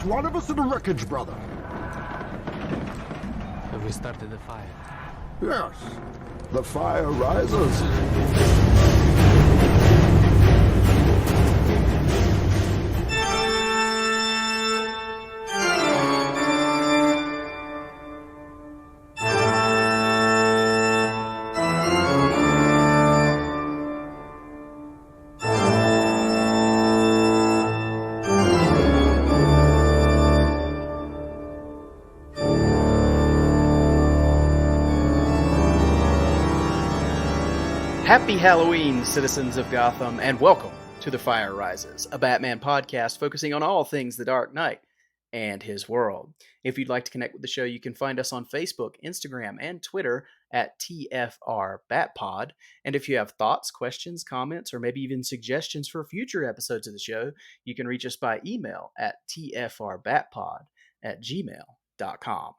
one of us in the wreckage, brother. Have we started the fire? Yes. The fire rises. Happy Halloween, citizens of Gotham, and welcome to The Fire Rises, a Batman podcast focusing on all things the Dark Knight and his world. If you'd like to connect with the show, you can find us on Facebook, Instagram, and Twitter at TFR Bat Pod. And if you have thoughts, questions, comments, or maybe even suggestions for future episodes of the show, you can reach us by email at tfrbatpod@gmail.com.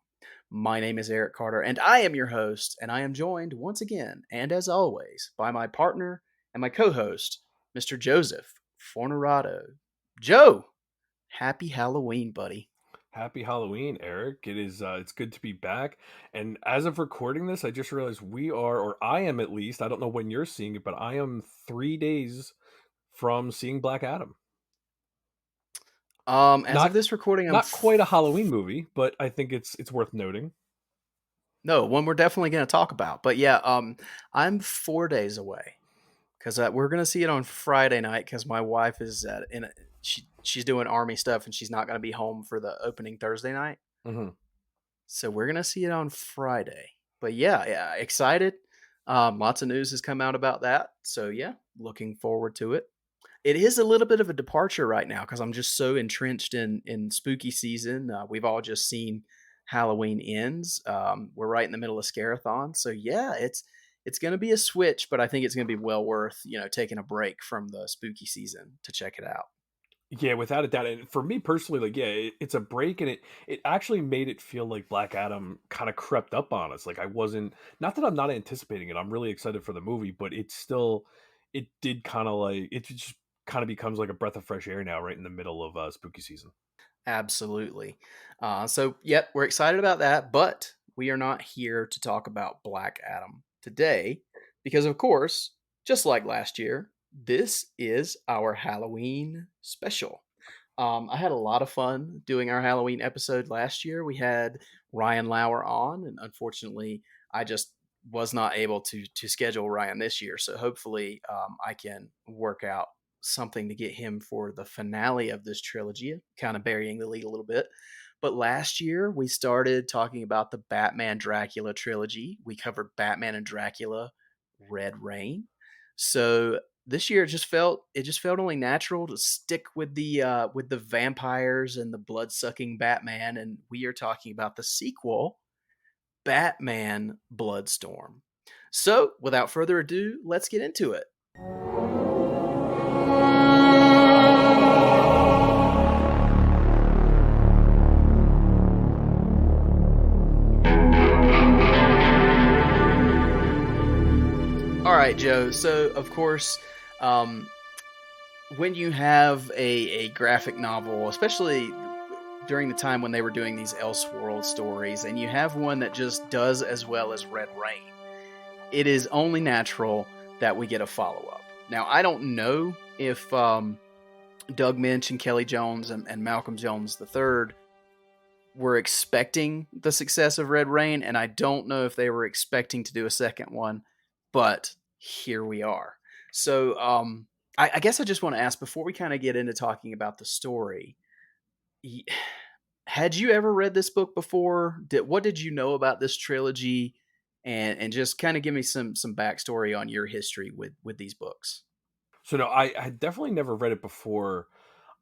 My name is Eric Carter, and I am your host, and I am joined once again, and as always, by my partner and my co-host, Mr. Joseph Fornerado. Joe, happy Halloween, buddy. Happy Halloween, Eric. It's good to be back. And as of recording this, I just realized we are, or I am at least, I don't know when you're seeing it, but I am 3 days from seeing Black Adam. Of this recording, I'm not quite a Halloween movie, but I think it's worth noting. No, one we're definitely going to talk about. But yeah, I'm 4 days away because we're going to see it on Friday night because my wife is she's doing army stuff and she's not going to be home for the opening Thursday night. Mm-hmm. So we're going to see it on Friday. But yeah, excited. Lots of news has come out about that. So yeah, looking forward to it. It is a little bit of a departure right now because I'm just so entrenched in spooky season. We've all just seen Halloween Ends. We're right in the middle of Scarathon. So yeah, it's going to be a switch, but I think it's going to be well worth, taking a break from the spooky season to check it out. Yeah, without a doubt. And for me personally, it's a break, and it actually made it feel like Black Adam kind of crept up on us. Like I wasn't, not that I'm not anticipating it. I'm really excited for the movie, but it did kind of like, it just kind of becomes like a breath of fresh air now, right in the middle of spooky season. Absolutely. So, yep, we're excited about that, but we are not here to talk about Black Adam today because, of course, just like last year, this is our Halloween special. I had a lot of fun doing our Halloween episode last year. We had Ryan Lauer on, and unfortunately, I just was not able to schedule Ryan this year. So hopefully, I can work out something to get him for the finale of this trilogy, kind of burying the lead a little bit. But last year we started talking about the Batman Dracula trilogy. We covered Batman and Dracula, Red Rain. So this year it just felt only natural to stick with the vampires and the blood-sucking Batman, and we are talking about the sequel, Batman Bloodstorm. So without further ado, let's get into it. All right, Joe. So, of course, when you have a graphic novel, especially during the time when they were doing these Elseworlds stories, and you have one that just does as well as Red Rain, it is only natural that we get a follow-up. Now, I don't know if Doug Minch and Kelly Jones and Malcolm Jones III were expecting the success of Red Rain, and I don't know if they were expecting to do a second one, but here we are. So I guess I just want to ask, before we kind of get into talking about the story, had you ever read this book before? What did you know about this trilogy? And just kind of give me some backstory on your history with these books. So no, I had definitely never read it before.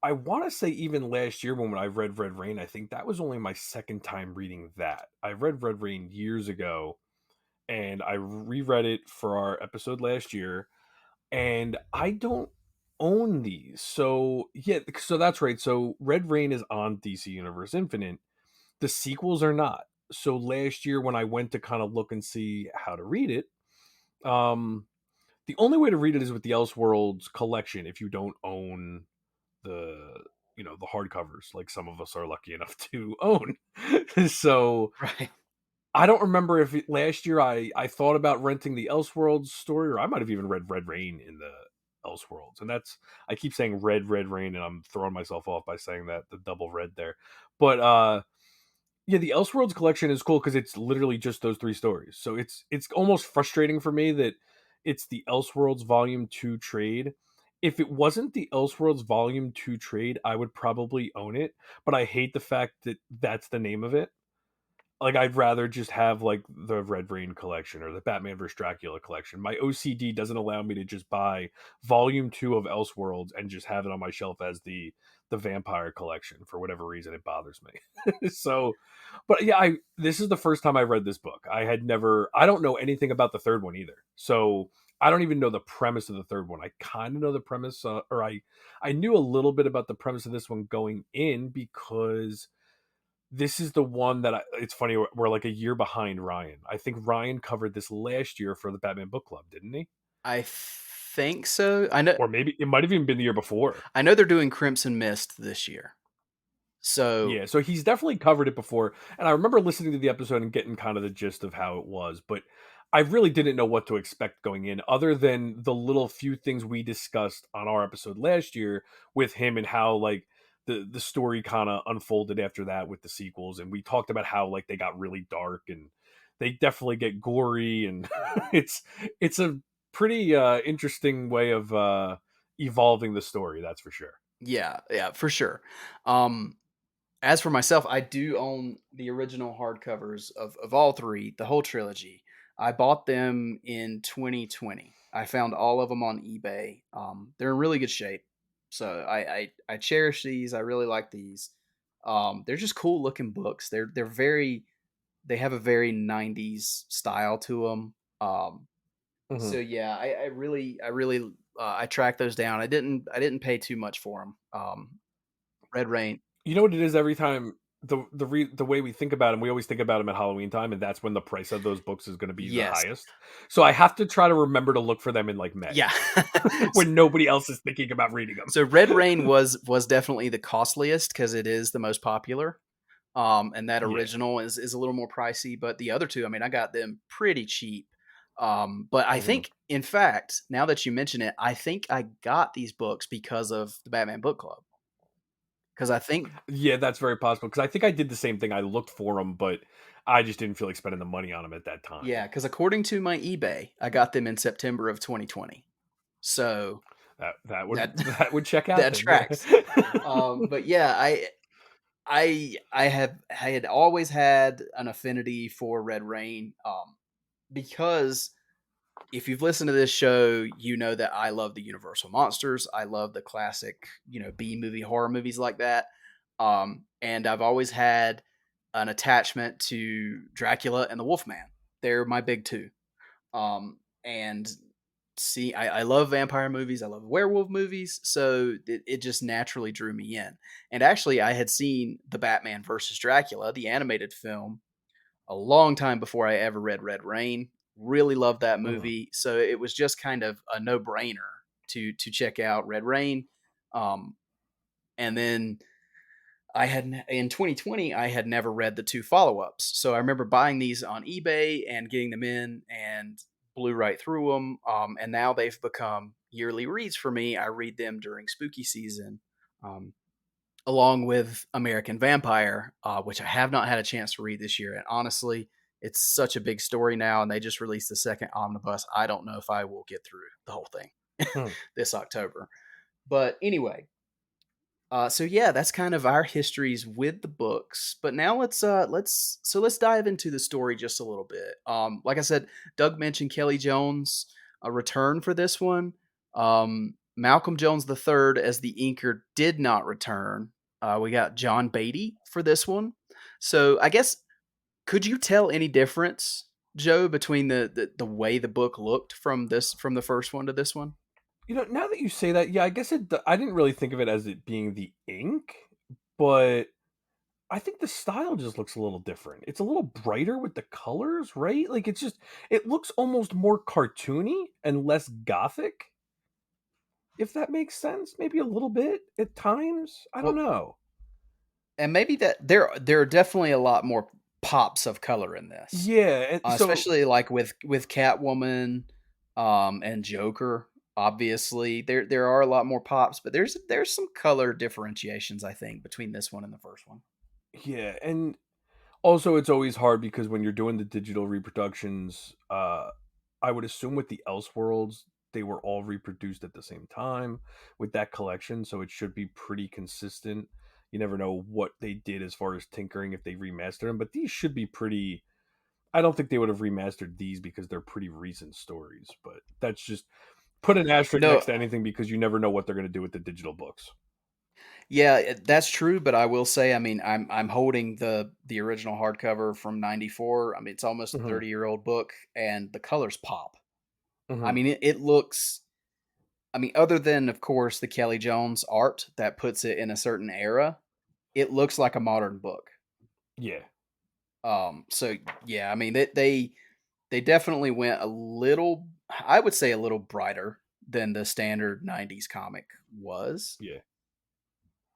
I want to say even last year when I read Red Rain, I think that was only my second time reading that. I read Red Rain years ago, and I reread it for our episode last year, and I don't own these. So yeah, so that's right. So Red Rain is on DC Universe Infinite. The sequels are not. So last year when I went to kind of look and see how to read it, the only way to read it is with the Elseworlds collection if you don't own the hardcovers, like some of us are lucky enough to own. So Right. I don't remember if last year I thought about renting the Elseworlds story, or I might have even read Red Rain in the Elseworlds. And that's, I keep saying Red Rain, and I'm throwing myself off by saying that, the double red there. But yeah, the Elseworlds collection is cool because it's literally just those three stories. So it's almost frustrating for me that it's the Elseworlds Volume 2 trade. If it wasn't the Elseworlds Volume 2 trade, I would probably own it, but I hate the fact that that's the name of it. Like, I'd rather just have like the Red Rain collection or the Batman vs Dracula collection. My OCD doesn't allow me to just buy volume 2 of Elseworlds and just have it on my shelf as the vampire collection. For whatever reason, it bothers me. So, but yeah, I this is the first time I read this book. I don't know anything about the third one either. So I don't even know the premise of the third one. I kind of know the premise, or I knew a little bit about the premise of this one going in, because this is the one that it's funny, we're like a year behind Ryan. I think Ryan covered this last year for the Batman Book Club, didn't he? I think so. Or maybe it might have even been the year before. I know they're doing Crimson Mist this year. So Yeah, so he's definitely covered it before. And I remember listening to the episode and getting kind of the gist of how it was, but I really didn't know what to expect going in, other than the little few things we discussed on our episode last year with him, and how like the story kind of unfolded after that with the sequels. And we talked about how like they got really dark, and they definitely get gory, and it's a pretty interesting way of evolving the story, that's for sure. yeah, for sure. As for myself, I do own the original hardcovers of all three, the whole trilogy. I bought them in 2020. I found all of them on eBay. They're in really good shape, so I cherish these. I really like these. They're just cool looking books. They have a very 90s style to them. So yeah, I tracked those down. I didn't pay too much for them. Red Rain. You know what it is, every time the way we think about them, we always think about them at Halloween time, and that's when the price of those books is going to be the Yes. highest. So I have to try to remember to look for them in like May, Yeah. when nobody else is thinking about reading them. So Red Rain was definitely the costliest because it is the most popular. And that Yeah. original is a little more pricey, but the other two, I mean, I got them pretty cheap. But I think, in fact, now that you mention it, I think I got these books because of the Batman Book Club. Because I think, Yeah, that's very possible, because I think I did the same thing. I looked for them, but I just didn't feel like spending the money on them at that time. yeah, because according to my eBay, I got them in September of 2020. So That would that that would check out that then, tracks. yeah. But yeah, I had always had an affinity for Red Rain, because if you've listened to this show, you know that I love the Universal monsters. I love the classic, B movie horror movies like that. And I've always had an attachment to Dracula and the Wolfman. They're my big two. And see, I love vampire movies. I love werewolf movies. So it just naturally drew me in. And actually, I had seen the Batman versus Dracula, the animated film, a long time before I ever read Red Rain. Really loved that movie. So it was just kind of a no brainer to check out Red Rain. And then in 2020, I had never read the two follow ups. So I remember buying these on eBay and getting them in and blew right through them. And now they've become yearly reads for me. I read them during spooky season, along with American Vampire, which I have not had a chance to read this year. And honestly, it's such a big story now, and they just released the second omnibus. I don't know if I will get through the whole thing this October. But anyway, so yeah, that's kind of our histories with the books. But now let's dive into the story just a little bit. Like I said, Doug mentioned Kelly Jones a return for this one. Malcolm Jones III as the inker did not return. We got John Beatty for this one. So I guess, could you tell any difference, Joe, between the way the book looked from the first one to this one? Now that you say that, yeah, I guess I didn't really think of it as it being the ink, but I think the style just looks a little different. It's a little brighter with the colors, right? Like, it looks almost more cartoony and less gothic. if that makes sense. Maybe a little bit at times. I don't Well, know. and maybe that there are definitely a lot more pops of color in this, Yeah, and so especially like with Catwoman, and Joker. Obviously, there are a lot more pops, but there's some color differentiations I think between this one and the first one. yeah, and also it's always hard because when you're doing the digital reproductions, I would assume with the Elseworlds they were all reproduced at the same time with that collection, so it should be pretty consistent. You never know what they did as far as tinkering if they remastered them, but these should be pretty. I don't think they would have remastered these because they're pretty recent stories, but that's just put an asterisk No, next to anything because you never know what they're going to do with the digital books. yeah, that's true, but I will say, I mean, I'm holding the original hardcover from '94. I mean, it's almost a Hmm. 30-year-old book, and the colors pop. I Hmm. mean, it looks. I mean, other than of course the Kelly Jones art that puts it in a certain era, it looks like a modern book. Yeah. So yeah, I mean, they definitely went a little. I would say a little brighter than the standard '90s comic was. Yeah.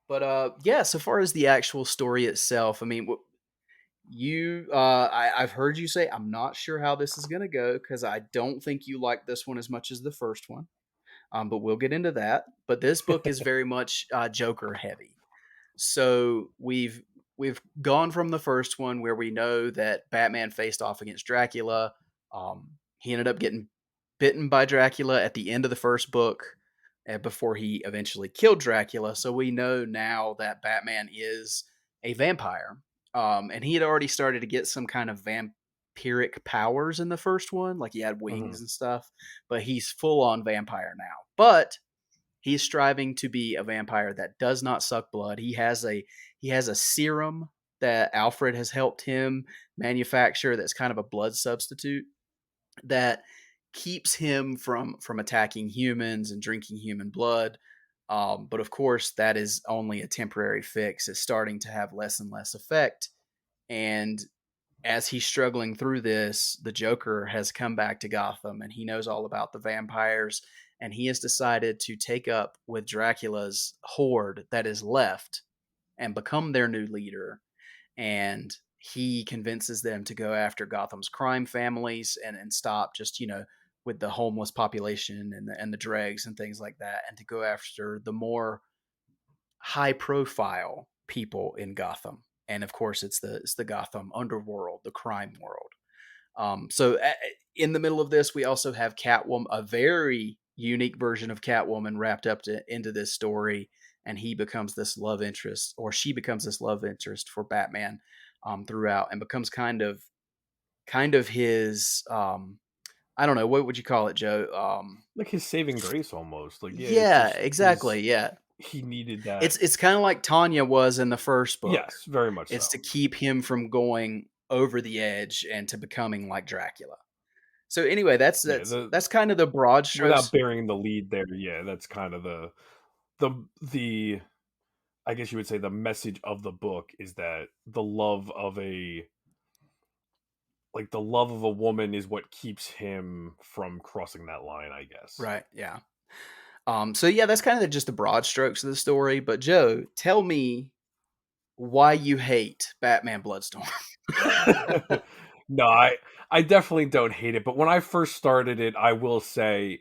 But yeah, so far as the actual story itself, I mean, I've heard you say I'm not sure how this is gonna go because I don't think you like this one as much as the first one. But we'll get into that. But this book is very much Joker heavy. So we've gone from the first one where we know that Batman faced off against Dracula. He ended up getting bitten by Dracula at the end of the first book, before he eventually killed Dracula. So we know now that Batman is a vampire. And he had already started to get some kind of vampiric powers in the first one, like he had Hmm. wings and stuff. But he's full on vampire now. But he's striving to be a vampire that does not suck blood. He has a serum that Alfred has helped him manufacture that's kind of a blood substitute that keeps him from attacking humans and drinking human blood. But of course, that is only a temporary fix. It's starting to have less and less effect. And as he's struggling through this, the Joker has come back to Gotham and he knows all about the vampires. And he has decided to take up with Dracula's horde that is left and become their new leader. And he convinces them to go after Gotham's crime families and stop just, with the homeless population and the dregs and things like that, and to go after the more high profile people in Gotham. And of course, it's the Gotham underworld, the crime world. So in the middle of this, we also have Catwoman, a very unique version of Catwoman wrapped into this story, and he becomes this love interest, or she becomes this love interest for Batman, throughout, and becomes kind of his, I don't know, what would you call it, Joe? Like his saving grace almost. Like, yeah, it's Yeah, just his exactly, yeah. he needed that. It's kind of like Tanya was in the first book. Yes, very much It's to so. keep him from going over the edge and to becoming like Dracula. So anyway, that's Yeah, that's the that's kind of the broad without strokes. bearing the lead there, yeah, that's kind of the I guess you would say the message of the book is that the love of a woman is what keeps him from crossing that line, I guess. Right, yeah. So yeah, that's kind of just the broad strokes of the story. But Joe, tell me why you hate Batman Bloodstorm. No, I definitely don't hate it, but when I first started it, I will say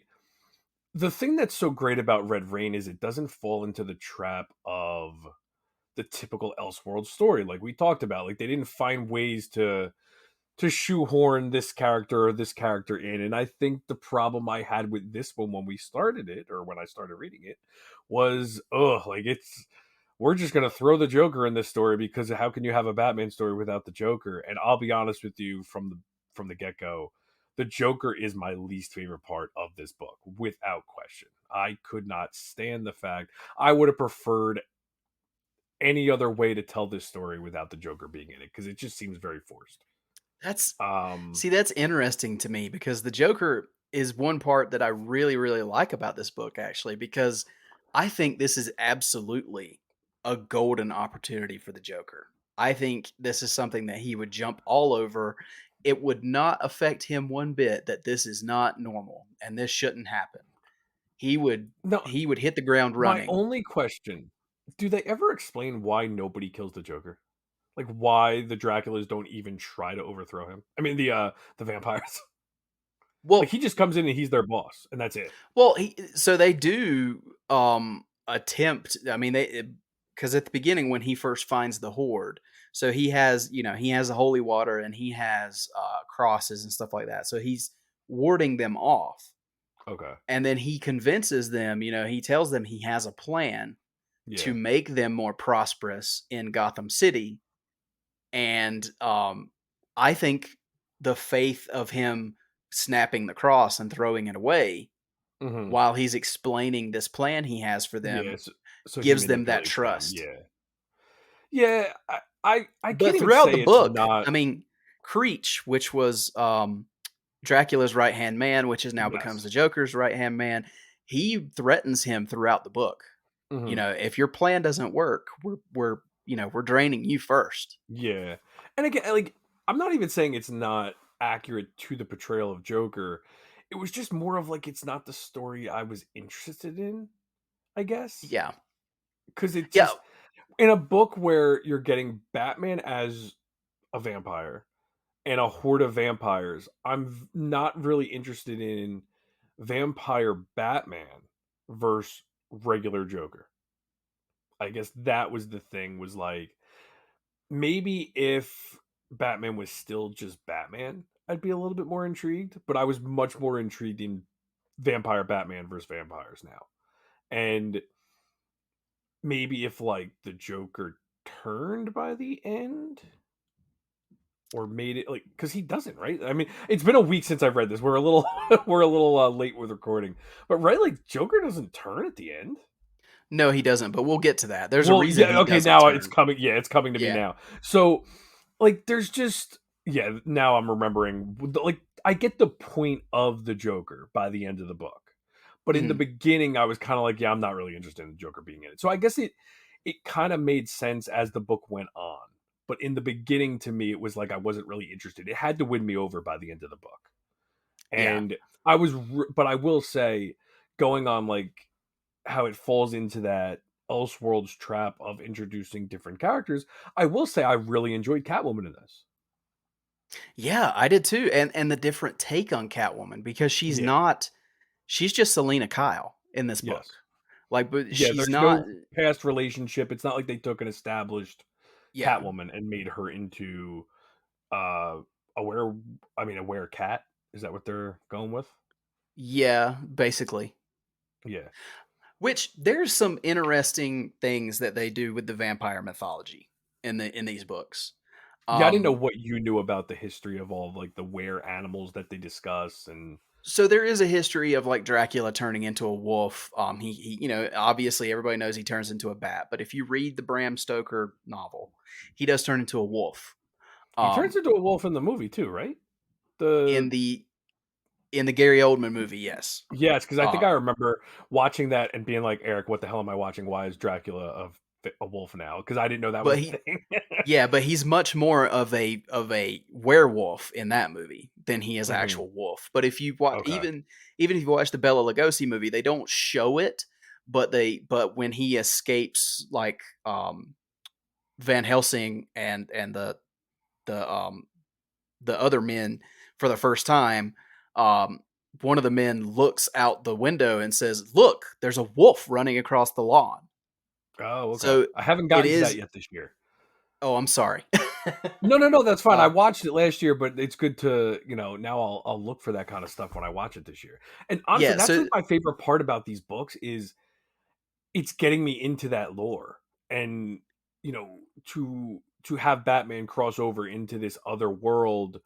the thing that's so great about Red Rain is it doesn't fall into the trap of the typical Elseworld story like we talked about. Like they didn't find ways to shoehorn this character or this character in. And I think the problem I had with this one when we started it, or when I started reading it, was like we're just gonna throw the Joker in this story because how can you have a Batman story without the Joker? And I'll be honest with you from the get go, the Joker is my least favorite part of this book, without question. I could not stand the fact I would have preferred any other way to tell this story without the Joker being in it because it just seems very forced. That's Um, See, that's interesting to me because the Joker is one part that I really, really like about this book, actually, because I think this is absolutely a golden opportunity for the Joker. I think this is something that he would jump all over. It would not affect him one bit that this is not normal and this shouldn't happen. he would No, he would hit the ground my running. only question, do they ever explain why nobody kills the Joker? Like, why the Draculas don't even try to overthrow him? I mean, the vampires. Like, Well, he just comes in and he's their boss, and that's it. well, so they do attempt. I mean, they because at the beginning when he first finds the horde, so he has he has the holy water and he has crosses and stuff like that. So he's warding them off, Okay. and then he convinces them. He tells them he has a plan to Yeah. make them more prosperous in Gotham City, and I think the faith of him snapping the cross and throwing it away Mhm. while he's explaining this plan he has for Yeah, them so he gives them that manipulates them, trust. yeah. Yeah, I can't But even throughout the say it's book, not. I mean, Creech, which was Dracula's right hand man, which is now becomes Yes. the Joker's right hand man, he threatens him throughout the book. Mhm. If your plan doesn't work, we're draining you first. Yeah. And again, like, I'm not even saying it's not accurate to the portrayal of Joker. It was just more of like it's not the story I was interested in, I guess. Yeah, Because it yeah, just in a book where you're getting Batman as a vampire and a horde of vampires, not really interested in vampire Batman versus regular Joker. I guess that was the thing, was like, maybe if Batman was still just Batman, I'd be a little bit more intrigued, but I was much more intrigued in vampire Batman versus vampires now. And maybe if like the Joker turned by the end, or made it like, because he doesn't, right? I mean, it's been a week since I've read this. We're a little we're a little late with recording, but right, like Joker doesn't turn at the end. no, he doesn't. But we'll get to that. There's a Well, reason yeah, he okay, doesn't now it's turn. coming. Yeah, it's coming to me Yeah. now. So, like, there's just, yeah. Now I'm remembering. Like, I get the point of the Joker by the end of the book, but in the Mhm. beginning, I was kind of like, yeah, I'm not really interested in the Joker being in it. So I guess it kind of made sense as the book went on. But in the beginning, to me, it was like I wasn't really interested. It had to win me over by the end of the book, Yeah. and but I will say, going on like how it falls into that Elseworlds trap of introducing different characters, I will say I really enjoyed Catwoman in this. Yeah, I did too. And the different take on Catwoman because Yeah. she's just Selena Kyle in this book. Yes. Like, but Yeah, she's there's not. no past relationship. It's not like they took an established Yeah. Catwoman and made her into uh a were a were cat. Is that what they're going with? Yeah, basically. Yeah. Which there's some interesting things that they do with the vampire mythology in these books. Yeah, I didn't know Um, what you knew about the history of all of like the were animals that they discuss, and so there is a history of like Dracula turning into a wolf. He obviously everybody knows he turns into a bat, but if you read the Bram Stoker novel, he does turn into a wolf. he turns Um, into a wolf in the movie too, right? in The the in the Gary Oldman movie, yes. Yes, because I think Uh, I remember watching that and being like, "Eric, what the hell am I watching? Why is Dracula a wolf now?" Because I didn't know that was but a he thing. Yeah, but he's much more of a werewolf in that movie than he is Mhm. actual wolf. But if you watch Okay. even if you watch the Bela Lugosi movie, they don't show it, but when he escapes like Van Helsing and the the other men for the first time, um one of the men looks out the window and says, "Look, there's a wolf running across the lawn." Oh, okay. So I haven't it gotten to that is. yet this year. Oh, I'm sorry. No, no, no, that's fine. I uh, watched it last year, but it's good to, now I'll look for that kind of stuff when I watch it this year. And honestly, yeah. that's So like my favorite part about these books is it's getting me into that lore, and you know to have Batman cross over into this other world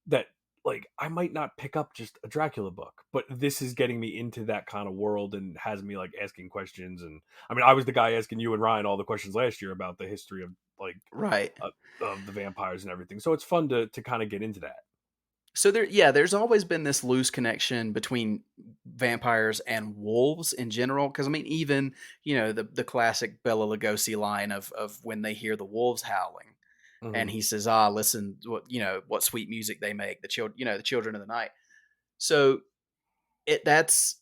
that, like, I might not pick up just a Dracula book, but this is getting me into that kind of world and has me like asking questions. And I mean, I was the guy asking you and Ryan all the questions last year about the history of like right. uh, of the vampires and everything. So it's fun to kind of get into that. So there's always been this loose connection between vampires and wolves in general. Because I mean, even the classic Bela Lugosi line of when they hear the wolves howling, and Hmm. he says, "Ah, listen, what sweet music they make, the children, the children of the night." So that's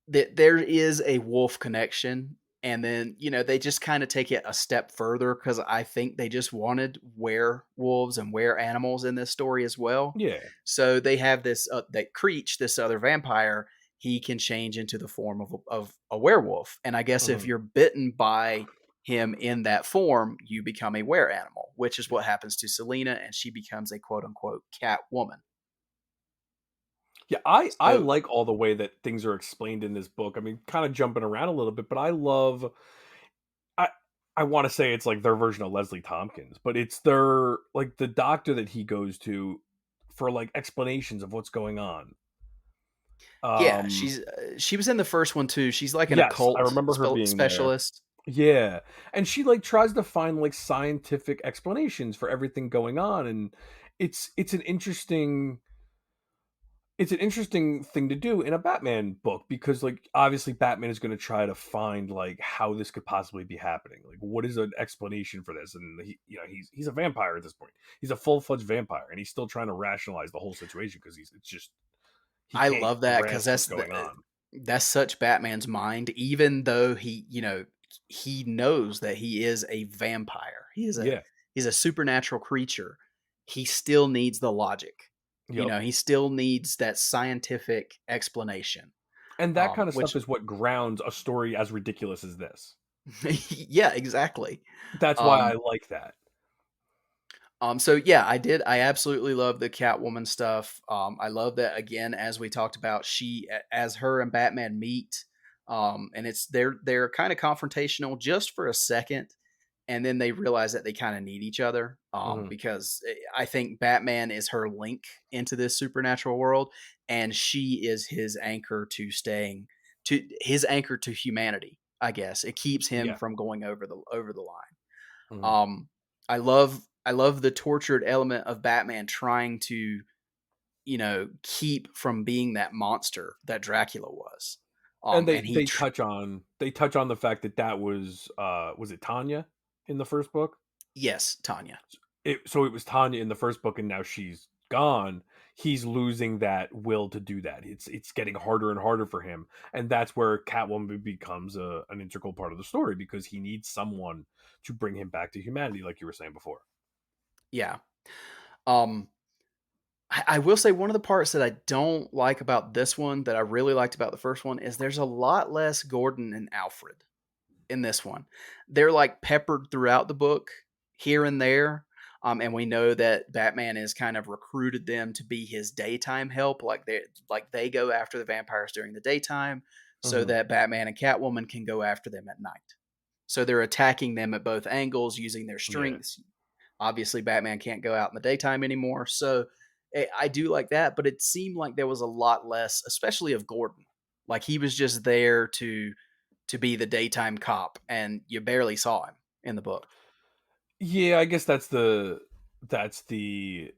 that there is a wolf connection, and then, they just kinda take it a step further because I think they just wanted werewolves and were-animals in this story as well. Yeah. So they have this, that Creech, this other vampire, he can change into the form of a werewolf, and I guess if Mhm. you're bitten by him in that form, you become a were-animal, which is what happens to Selena, and she becomes a quote unquote "cat woman." Yeah, I So like all the way that things are explained in this book. I mean, kind of jumping around a little bit, but I I want to say it's like their version of Leslie Tompkins, but it's their like the doctor that he goes to for like explanations of what's going on. yeah, Um she was in the first one too. She's like an yes, I occult remember her being there. specialist. Yeah. And she like tries to find like scientific explanations for everything going on, and it's an interesting it's an interesting thing to do in a Batman book because like obviously Batman is going to try to find like how this could possibly be happening. Like what is an explanation for this? And he's a vampire at this point. He's a full-fledged vampire and he's still trying to rationalize the whole situation because it's just he I can't love that because grasp what's going on. that's such Batman's mind. Even though he knows that he is a vampire, Yeah. he's a supernatural creature. He still needs the logic. Yep. He still needs that scientific explanation. And that kind of Which stuff is what grounds a story as ridiculous as this. yeah, exactly. That's why I Um, like that. so yeah, I absolutely love the Catwoman stuff. I love that again, as we talked about, as her and Batman meet, and they're kind of confrontational just for a second, and then they realize that they kind of need each other. Mhm. Because I think Batman is her link into this supernatural world, and she is his anchor to humanity. I guess it keeps him Yeah. from going over the line. Mhm. Um, I love the tortured element of Batman trying to, keep from being that monster that Dracula was. And And he they touch on the fact that was it Tanya in the first book? yes, Tanya. It was Tanya in the first book and now she's gone. He's losing that will to do that. It's getting harder and harder for him. And that's where Catwoman becomes an integral part of the story because he needs someone to bring him back to humanity like you were saying before. Yeah. Um, I will say one of the parts that I don't like about this one that I really liked about the first one is there's a lot less Gordon and Alfred in this one. They're like peppered throughout the book here and there. And we know that Batman has kind of recruited them to be his daytime help, like they go after the vampires during the daytime, so Mhm. that Batman and Catwoman can go after them at night. So they're attacking them at both angles using their Yeah. strengths. Obviously, Batman can't go out in the daytime anymore, so I do like that. But it seemed like there was a lot less, especially of Gordon. Like he was just there to be the daytime cop, and you barely saw him in the book. Yeah, I guess that's the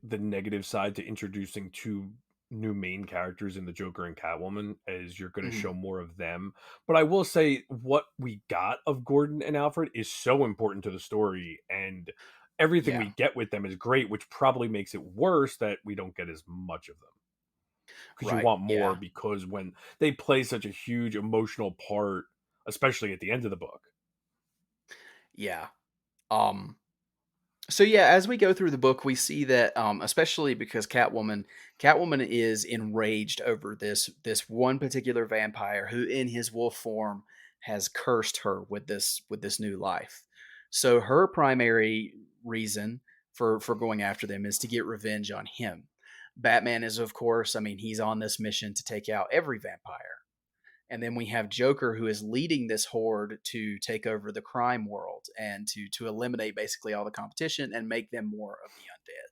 negative side to introducing two new main characters in the Joker and Catwoman as you're going to Mhm. show more of them. But I will say what we got of Gordon and Alfred is so important to the story and everything Yeah, we get with them is great, which probably makes it worse that we don't get as much of them. Because you right. want more Yeah, because when they play such a huge emotional part, especially at the end of the book. yeah. Um, so yeah, as we go through the book, we see that, especially because Catwoman is enraged over this one particular vampire who, in his wolf form, has cursed her with this new life. So her primary reason for going after them is to get revenge on him. Batman is, of course, I mean, he's on this mission to take out every vampire. And then we have Joker, who is leading this horde to take over the crime world and to eliminate basically all the competition and make them more of the undead.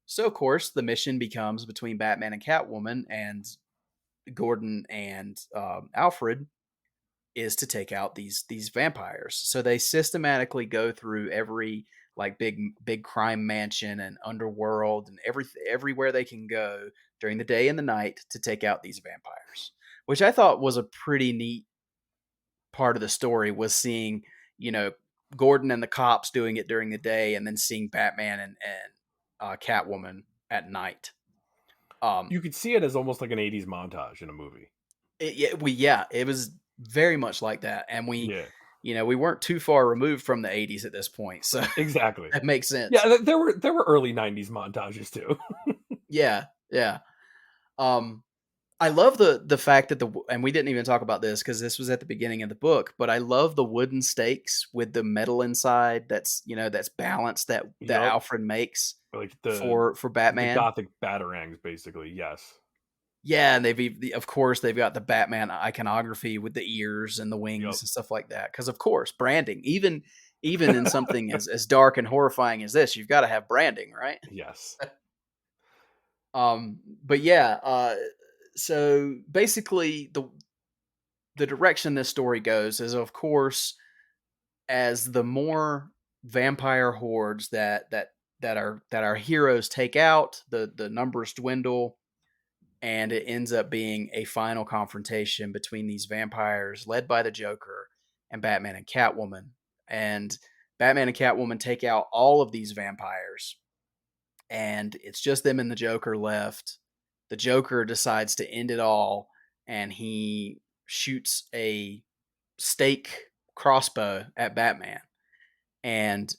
So of course the mission becomes between Batman and Catwoman, and Gordon and Alfred is to take out these vampires. So they systematically go through every like big crime mansion and underworld and everywhere they can go during the day and the night to take out these vampires, which I thought was a pretty neat part of the story, was seeing, you know, Gordon and the cops doing it during the day, and then seeing Batman and Catwoman at night. Um, You could see it as almost like an 80s montage in a movie. Yeah, it was very much like that, and Yeah, we weren't too far removed from the '80s at this point, so exactly. that makes sense. Yeah, there were early '90s montages too. Yeah, yeah. Um, I love the fact that and we didn't even talk about this because this was at the beginning of the book, but I love the wooden stakes with the metal inside that's balanced that Yup, Alfred makes like for the Batman. gothic batarangs, basically. Yes. Yeah, and of course they've got the Batman iconography with the ears and the Yup. wings and stuff like that. Because of course, branding, even in something as dark and horrifying as this, you've got to have branding, right? Yes. But yeah, so basically the direction this story goes is, of course, as the more vampire hordes that our heroes take out, the numbers dwindle, and it ends up being a final confrontation between these vampires led by the Joker and Batman and Catwoman. And Batman and Catwoman take out all of these vampires, and it's just them and the Joker left. The Joker decides to end it all, and he shoots a stake crossbow at Batman. And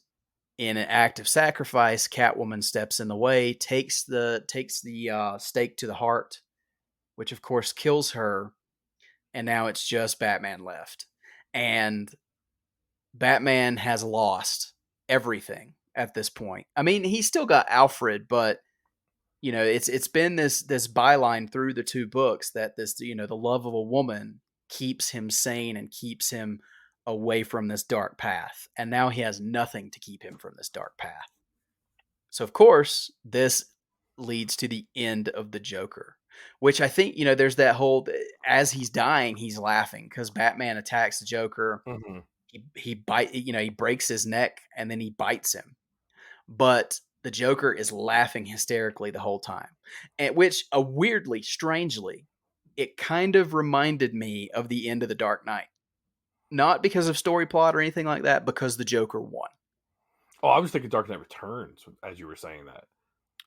in an act of sacrifice, Catwoman steps in the way, takes the stake to the heart, which of course kills her. And now it's just Batman left, and Batman has lost everything at this point. I mean, he's still got Alfred, but it's been this byline through the two books that this the love of a woman keeps him sane and keeps him away from this dark path, and now he has nothing to keep him from this dark path. So of course this leads to the end of the Joker, which I think there's that whole, as he's dying he's laughing because Batman attacks the Joker. Hmm. He breaks his neck and then he bites him, but the Joker is laughing hysterically the whole time. And which, weirdly, strangely, it kind of reminded me of the end of the Dark Knight. Not because of story plot or anything like that, because the Joker won. Oh, I was thinking Dark Knight Returns as you were saying that.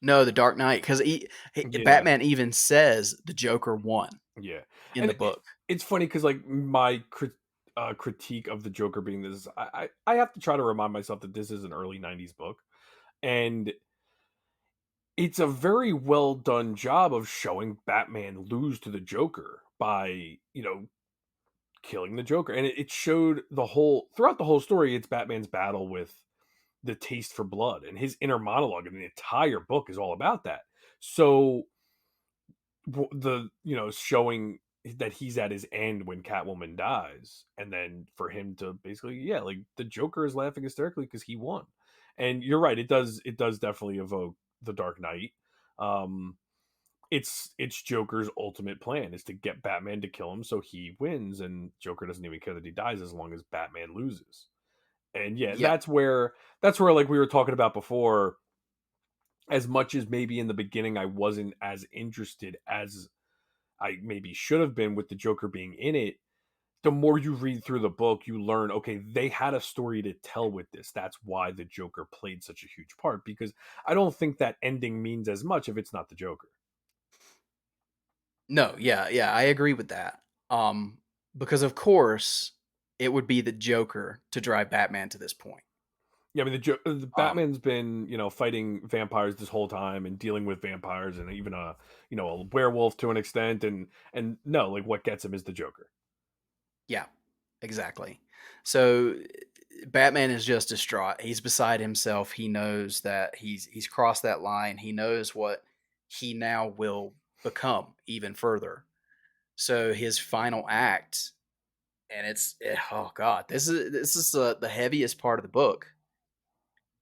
No, the Dark Knight, because Yeah, Batman even says the Joker won yeah, in and the book. it's funny because like my critique of the Joker being this, I have to try to remind myself that this is an early '90s book, and it's a very well done job of showing Batman lose to the Joker by killing the Joker, and it showed the whole throughout the whole story. It's Batman's battle with the taste for blood, and his inner monologue, and the entire book is all about that. So the showing that he's at his end when Catwoman dies, and then for him to basically, yeah, like the Joker is laughing hysterically because he won. And you're right, it does definitely evoke the Dark Knight. um it's Joker's ultimate plan is to get Batman to kill him so he wins, and Joker doesn't even care that he dies as long as Batman loses. And yeah, Yep. that's where like we were talking about before, as much as maybe in the beginning I wasn't as interested as I maybe should have been with the Joker being in it, the more you read through the book, you learn, okay, they had a story to tell with this. That's why the Joker played such a huge part, because I don't think that ending means as much if it's not the Joker. No, yeah, yeah, I agree with that. Because of course it would be the Joker to drive Batman to this point. Yeah, I mean, the Um, Batman's been, fighting vampires this whole time and dealing with vampires and even a werewolf to an extent, and no, like what gets him is the Joker. yeah, exactly. So Batman is just distraught. He's beside himself. He knows that he's crossed that line. He knows what he now will become even further. So his final act, and oh god, this is the heaviest part of the book,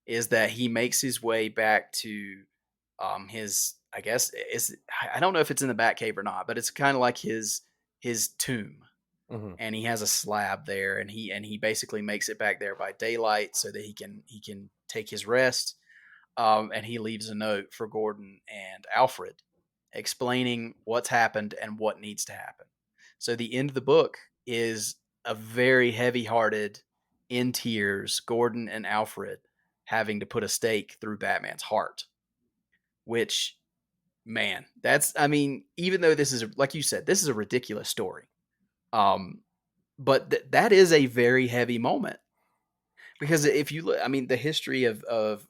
is that he makes his way back to his, I guess is, I don't know if it's in the Bat Cave or not, but it's kind of like his tomb, Hmm. and he has a slab there, and he basically makes it back there by daylight so that he can take his rest. And he leaves a note for Gordon and Alfred explaining what's happened and what needs to happen. So the end of the book is a very heavy-hearted, in tears, Gordon and Alfred having to put a stake through Batman's heart, which man, I mean, even though this is, like you said, this is a ridiculous story. But that is a very heavy moment because if you look, I mean, the history of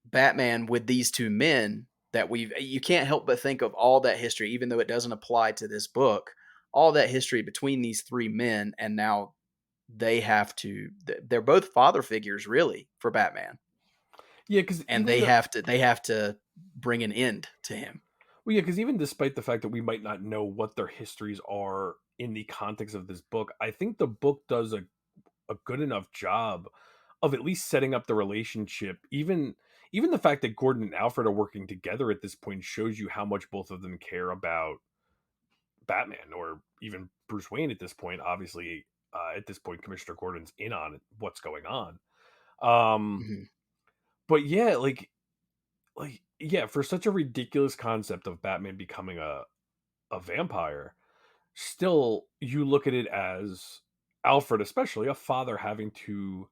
Batman with these two men that you can't help but think of all that history, even though it doesn't apply to this book, all that history between these three men, and now they're both father figures really for Batman, Yeah, because and they have to bring an end to him. well, yeah, because even despite the fact that we might not know what their histories are in the context of this book, I think the book does a good enough job of at least setting up the relationship. Even the fact that Gordon and Alfred are working together at this point shows you how much both of them care about Batman, or even Bruce Wayne at this point. Obviously, at this point, Commissioner Gordon's in on what's going on. Um, Mhm. but yeah, yeah, for such a ridiculous concept of Batman becoming a vampire, still you look at it as Alfred, especially a father having to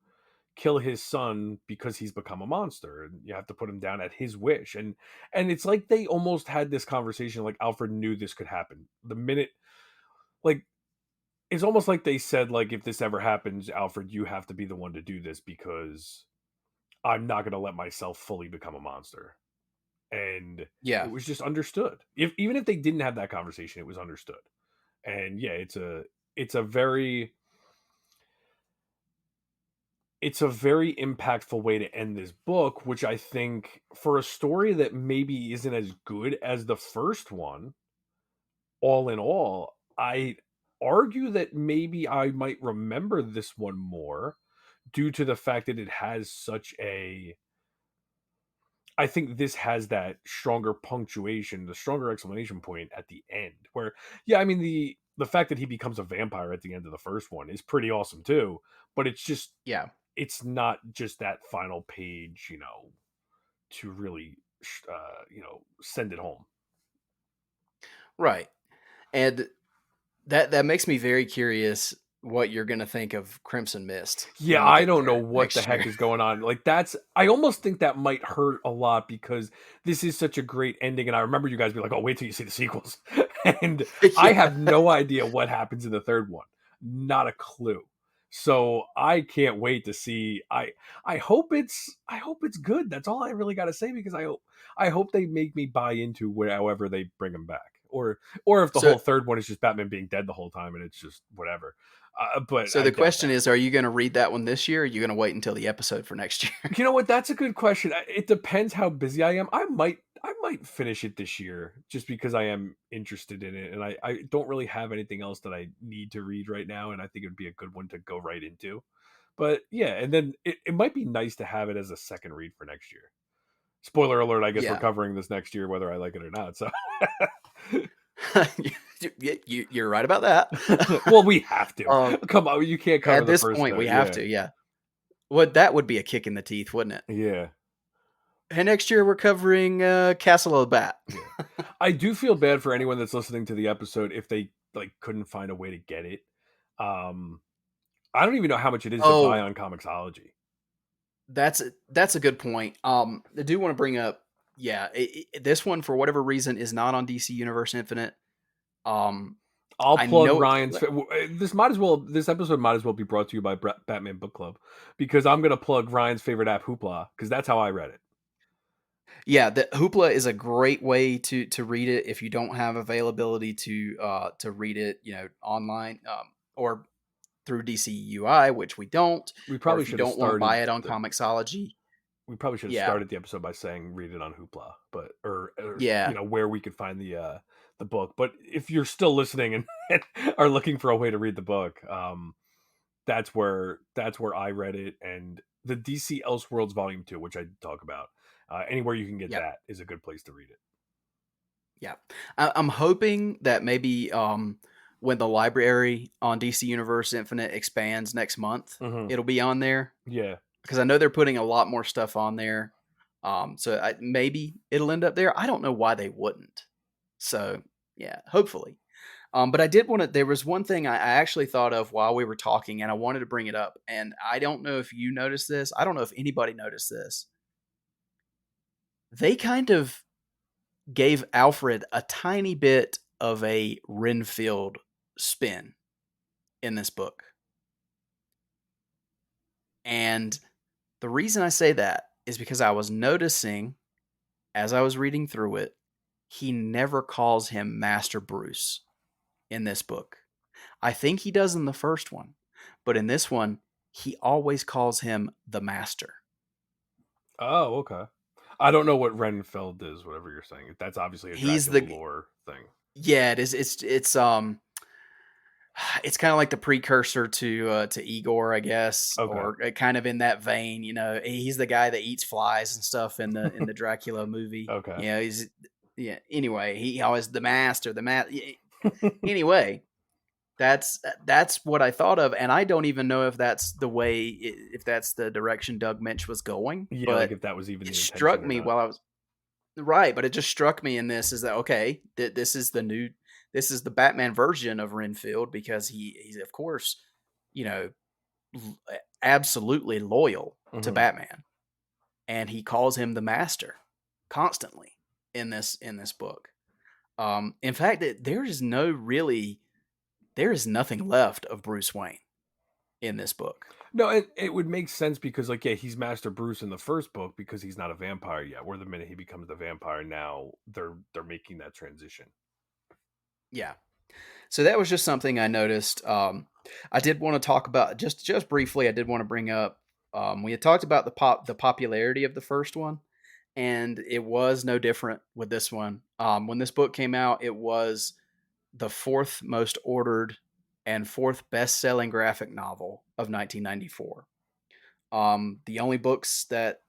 kill his son because he's become a monster, and you have to put him down at his wish. And it's like they almost had this conversation, like Alfred knew this could happen the minute, like, it's almost like they said, like, if this ever happens, Alfred, you have to be the one to do this, because I'm not going to let myself fully become a monster. And it Yeah. was just understood. Even if they didn't have that conversation, it was understood. And yeah, it's a very it's a very impactful way to end this book, which I think, for a story that maybe isn't as good as the first one, all in all, I argue that maybe I might remember this one more, due to the fact that it has such a I think this has that stronger punctuation, the stronger exclamation point at the end. Where, yeah, I mean, the fact that he becomes a vampire at the end of the first one is pretty awesome too. But Yeah. it's not just that final page, to really, send it home. Right. And that makes me very curious what you're going to think of Crimson Mist Yeah, when we I get don't know there what the next year. heck is going on. Like, I almost think that might hurt a lot, because this is such a great ending. And I remember you guys be like, "Oh, wait till you see the sequels." And I Yeah. have no idea what happens in the third one. Not a clue. So I can't wait to see. I hope it's good. That's all I really got to say, because I hope they make me buy into however they bring him back. Or if the So whole third one is just Batman being dead the whole time and it's just whatever. But so I the doubt question that. is, are you going to read that one this year, or are you going to wait until the episode for next year? You know what? That's a good question. It depends how busy I am. I might finish it this year, just because I am interested in it, and I don't really have anything else that I need to read right now, and I think it would be a good one to go right into. But yeah, and then it might be nice to have it as a second read for next year. Spoiler alert, I guess we're Yeah. covering this next year, whether I like it or not. So You're right about that. well, we have to. um, Come on, you can't cover at the this first point, we have yeah. to. Yeah. That would be a kick in the teeth, wouldn't it? Yeah. Hey, next year we're covering Castle of the Bat. Yeah. I do feel bad for anyone that's listening to the episode if they, like, couldn't find a way to get it. Um I don't even know how much it is to buy Oh, on Comixology. that's a good point. I do want to bring up, yeah, this one for whatever reason is not on DC Universe Infinite. Um, I'll I plug know. Ryan's. This episode might as well be brought to you by Batman Book Club, because I'm gonna plug Ryan's favorite app, Hoopla, because that's how I read it. Yeah, the Hoopla is a great way to read it if you don't have availability to read it, online, or through DCUI, which we don't, We or probably if you should have don't want to started buy it on the Comixology. we probably should have Yeah, started the episode by saying read it on Hoopla, but or yeah, where we could find the book. But if you're still listening and are looking for a way to read the book, that's where I read it, and the DC Elseworlds Volume 2, which I talk about. Anywhere you can get yeah, that is a good place to read it. yeah. I'm hoping that maybe when the library on DC Universe Infinite expands next month, Hmm. it'll be on there Yeah. because I know they're putting a lot more stuff on there. So maybe it'll end up there. I don't know why they wouldn't. So yeah, hopefully. But I did want to. There was one thing I actually thought of while we were talking, and I wanted to bring it up. And I don't know if you noticed this. I don't know if anybody noticed this. They kind of gave Alfred a tiny bit of a Renfield spin in this book. And the reason I say that is because I was noticing as I was reading through it, he never calls him Master Bruce in this book. I think he does in the first one, but in this one, he always calls him the Master. Oh, okay. I don't know what Renfield is, whatever you're saying. That's obviously a He's Dracula the lore thing. Yeah, it is. It's kind of like the precursor to Igor, I guess, Okay. or kind of in that vein. You know, he's the guy that eats flies and stuff in the Dracula movie. Okay. You know, Anyway, he always the master, Anyway, that's what I thought of, and I don't even know if that's if that's the direction Doug Minch was going. Yeah, like But if that was even it the struck intention or me not. while I was right. But it just struck me in this is that okay, this is this is the Batman version of Renfield because he's of course, you know, absolutely loyal to Mhm. Batman, and he calls him the Master constantly in this book. In fact, there is nothing left of Bruce Wayne in this book. No, it would make sense because, like, yeah, he's Master Bruce in the first book because he's not a vampire yet. Where the minute he becomes the vampire, now they're making that transition. Yeah. So that was just something I noticed. I did want to talk about just briefly. I did want to bring up. We had talked about the popularity of the first one, and it was no different with this one. When this book came out, it was the fourth most ordered and fourth best selling graphic novel of 1994. The only books that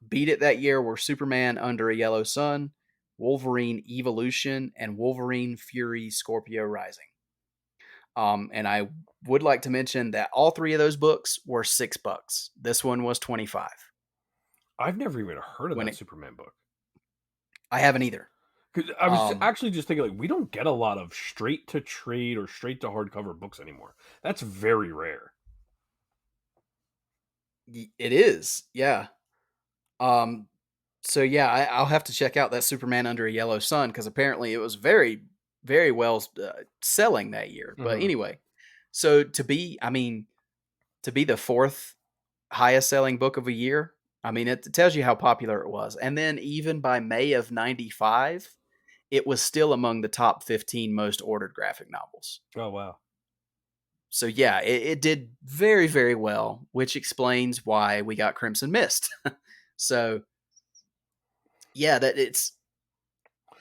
beat it that year were Superman Under a Yellow Sun, Wolverine Evolution, and Wolverine Fury Scorpio Rising. And I would like to mention that all three of those books were $6. This one was 25. I've never even heard of When that it, Superman book. I haven't either. Because I was Um, actually just thinking, like, we don't get a lot of straight to trade or straight to hardcover books anymore. That's very rare. it is, yeah. Um, so yeah, I'll have to check out that Superman Under a Yellow Sun because apparently it was very, very well selling that year. But Mhm. anyway, so to be the fourth highest selling book of a year, I mean, it tells you how popular it was. And then even by May of 95, it was still among the top 15 most ordered graphic novels. Oh wow. So yeah, it did very, very well, which explains why we got Crimson Mist. So yeah, that it's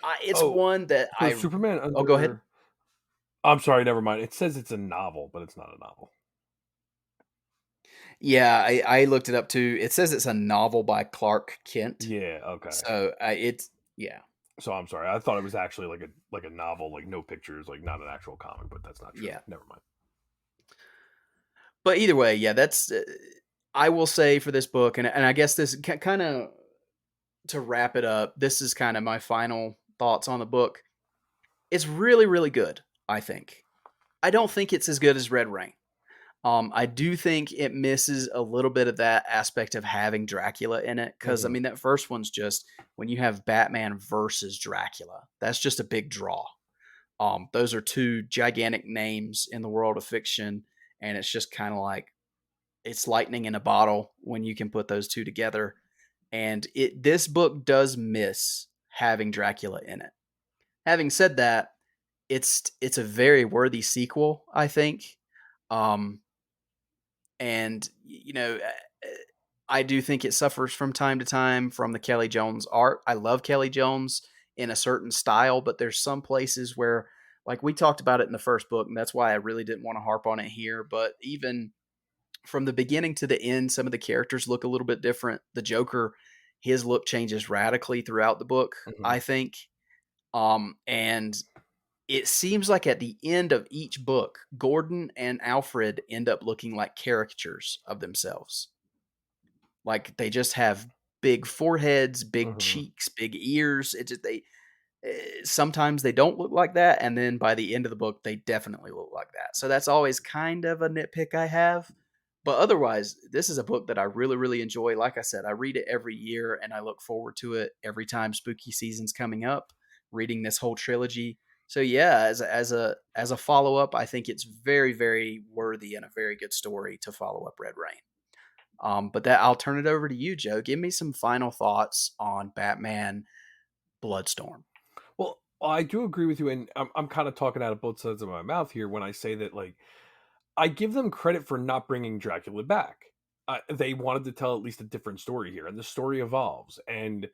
Oh, one that so Superman oh, go ahead. Under. I'm sorry, never mind. It says it's a novel, but it's not a novel. Yeah, I looked it up too. It says it's a novel by Clark Kent. Yeah. Okay. So it's yeah, So I'm sorry. I thought it was actually like a novel, like no pictures, like not an actual comic, but that's not true. yeah. Never mind. But either way, yeah, that's I will say for this book, and I guess this kind of to wrap it up. This is kind of my final thoughts on the book. It's really, really good. I think. I don't think it's as good as Red Rain. I do think it misses a little bit of that aspect of having Dracula in it because I Mhm. mean that first one's just when you have Batman versus Dracula, that's just a big draw. Those are two gigantic names in the world of fiction, and it's just kind of like it's lightning in a bottle when you can put those two together. And this book does miss having Dracula in it. Having said that, it's a very worthy sequel, I think. Um, and you know, I do think it suffers from time to time from the Kelly Jones art. I love Kelly Jones in a certain style, but there's some places where, like we talked about it in the first book, and that's why I really didn't want to harp on it here. But even from the beginning to the end, some of the characters look a little bit different. The Joker, his look changes radically throughout the book, Mhm. I think. And it seems like at the end of each book, Gordon and Alfred end up looking like caricatures of themselves. Like they just have big foreheads, big Mhm. cheeks, big ears. It just sometimes they don't look like that, and then by the end of the book, they definitely look like that. So that's always kind of a nitpick I have. But otherwise, this is a book that I really, really enjoy. Like I said, I read it every year, and I look forward to it every time spooky season's coming up reading this whole trilogy. So yeah, as a follow up, I think it's very, very worthy and a very good story to follow up Red Rain. But that I'll turn it over to you, Joe. Give me some final thoughts on Batman Bloodstorm. Well, I do agree with you, and I'm kind of talking out of both sides of my mouth here when I say that, like, I give them credit for not bringing Dracula back. They wanted to tell at least a different story here, and the story evolves. And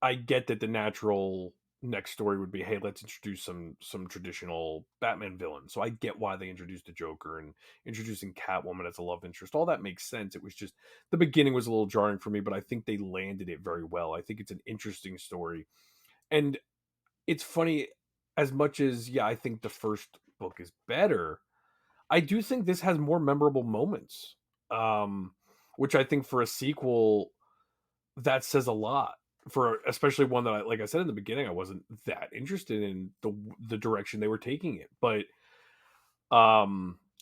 I get that the natural next story would be, hey, let's introduce some traditional Batman villains. So I get why they introduced the Joker and introducing Catwoman as a love interest. All that makes sense. It was just the beginning was a little jarring for me, but I think they landed it very well. I think it's an interesting story. And it's funny, as much as, yeah, I think the first book is better, I do think this has more memorable moments. Which I think for a sequel, that says a lot. For especially one that like I said in the beginning, I wasn't that interested in the direction they were taking it, but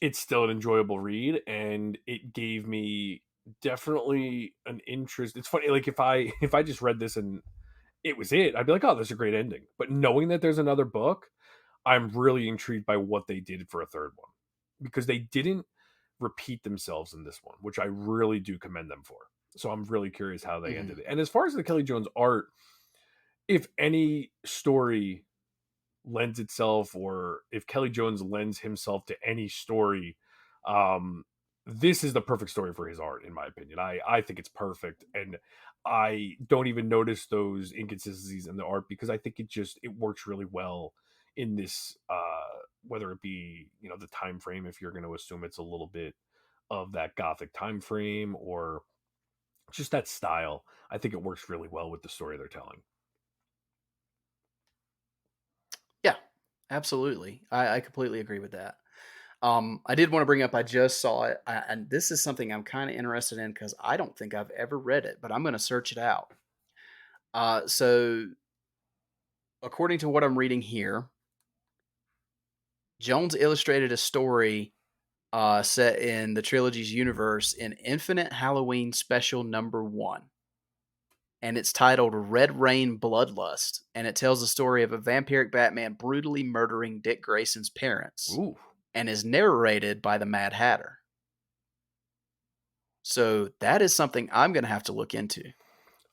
it's still an enjoyable read, and it gave me definitely an interest. It's funny, like if I just read this and it was it, I'd be like, oh, there's a great ending. But knowing that there's another book, I'm really intrigued by what they did for a third one, because they didn't repeat themselves in this one, which I really do commend them for. So I'm really curious how they ended it. And as far as the Kelly Jones art, if any story lends itself, or if Kelly Jones lends himself to any story, this is the perfect story for his art, in my opinion. I think it's perfect, and I don't even notice those inconsistencies in the art, because I think it works really well in this, whether it be, the time frame, if you're going to assume it's a little bit of that gothic time frame, or just that style. I think it works really well with the story they're telling. Yeah, absolutely. I completely agree with that. I did want to bring up, I just saw it, and this is something I'm kind of interested in because I don't think I've ever read it, but I'm going to search it out. So, according to what I'm reading here, Jones illustrated a story set in the trilogy's universe in Infinite Halloween Special #1. And it's titled Red Rain Bloodlust. And it tells the story of a vampiric Batman brutally murdering Dick Grayson's parents. Ooh. And is narrated by the Mad Hatter. So that is something I'm going to have to look into.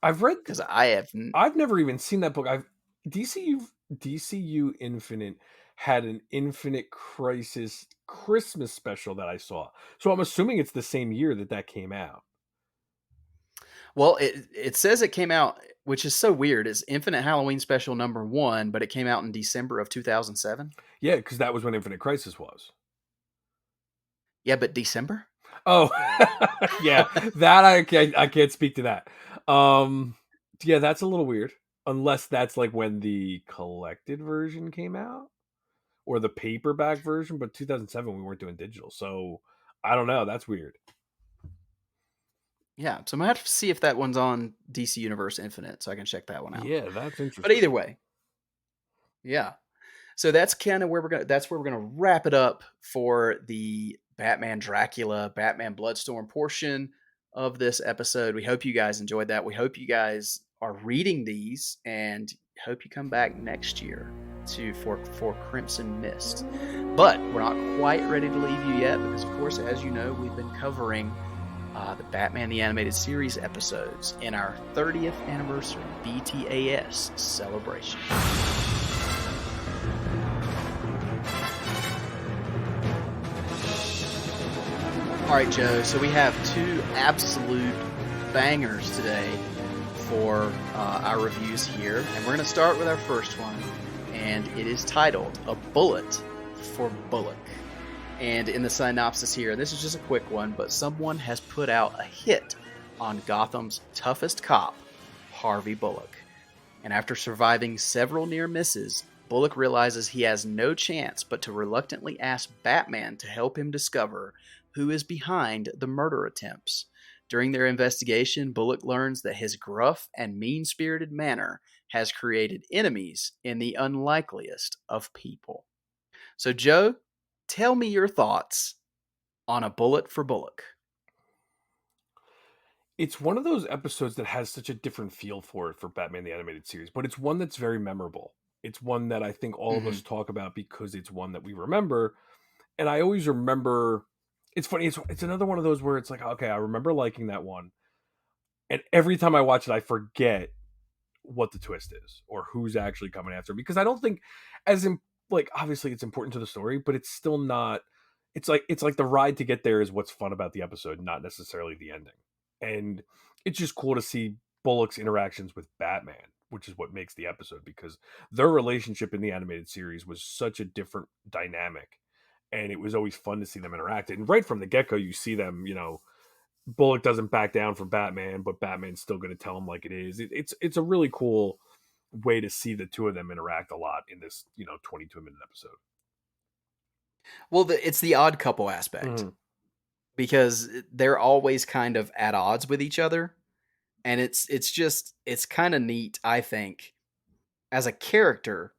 I've read, because I've never even seen that book. DCU Infinite had an Infinite Crisis Christmas special that I saw. So I'm assuming it's the same year that came out. Well, it says it came out, which is so weird. It's Infinite Halloween Special #1, but it came out in December of 2007. Yeah, because that was when Infinite Crisis was. Yeah, but December? Oh, yeah. That I can't speak to that. Yeah, that's a little weird. Unless that's like when the collected version came out, or the paperback version. But 2007, we weren't doing digital, so I don't know. That's weird. Yeah, so I'm gonna have to see if that one's on DC Universe Infinite, so I can check that one out. Yeah, that's interesting. But either way, yeah. So that's kind of where we're gonna wrap it up for the Batman Dracula, Batman Bloodstorm portion of this episode. We hope you guys enjoyed that. We hope you guys are reading these, and hope you come back next year for Crimson Mist. But we're not quite ready to leave you yet, because of course, as you know, we've been covering the Batman the Animated Series episodes in our 30th anniversary BTAS celebration. All right, Joe, so we have two absolute bangers today for our reviews here, and we're going to start with our first one, and it is titled A Bullet for Bullock. And in the synopsis here, and this is just a quick one, but someone has put out a hit on Gotham's toughest cop, Harvey Bullock. And after surviving several near misses, Bullock realizes he has no chance but to reluctantly ask Batman to help him discover who is behind the murder attempts. During their investigation, Bullock learns that his gruff and mean-spirited manner has created enemies in the unlikeliest of people. So, Joe, tell me your thoughts on A Bullet for Bullock. it's one of those episodes that has such a different feel for Batman the Animated Series, but it's one that's very memorable. It's one that I think all of Hmm. us talk about because it's one that we remember. And I always remember. It's funny. It's another one of those where it's like, okay, I remember liking that one, and every time I watch it, I forget what the twist is or who's actually coming after him, because I don't think, as in, like, obviously it's important to the story, but it's still not. It's like the ride to get there is what's fun about the episode, not necessarily the ending. And it's just cool to see Bullock's interactions with Batman, which is what makes the episode, because their relationship in the animated series was such a different dynamic, and it was always fun to see them interact. And right from the get go, you see them, Bullock doesn't back down from Batman, but Batman's still going to tell him like it is. It's a really cool way to see the two of them interact a lot in this 22-minute episode. Well, it's the odd couple aspect Mm-hmm. because they're always kind of at odds with each other, and it's kind of neat, I think, as a character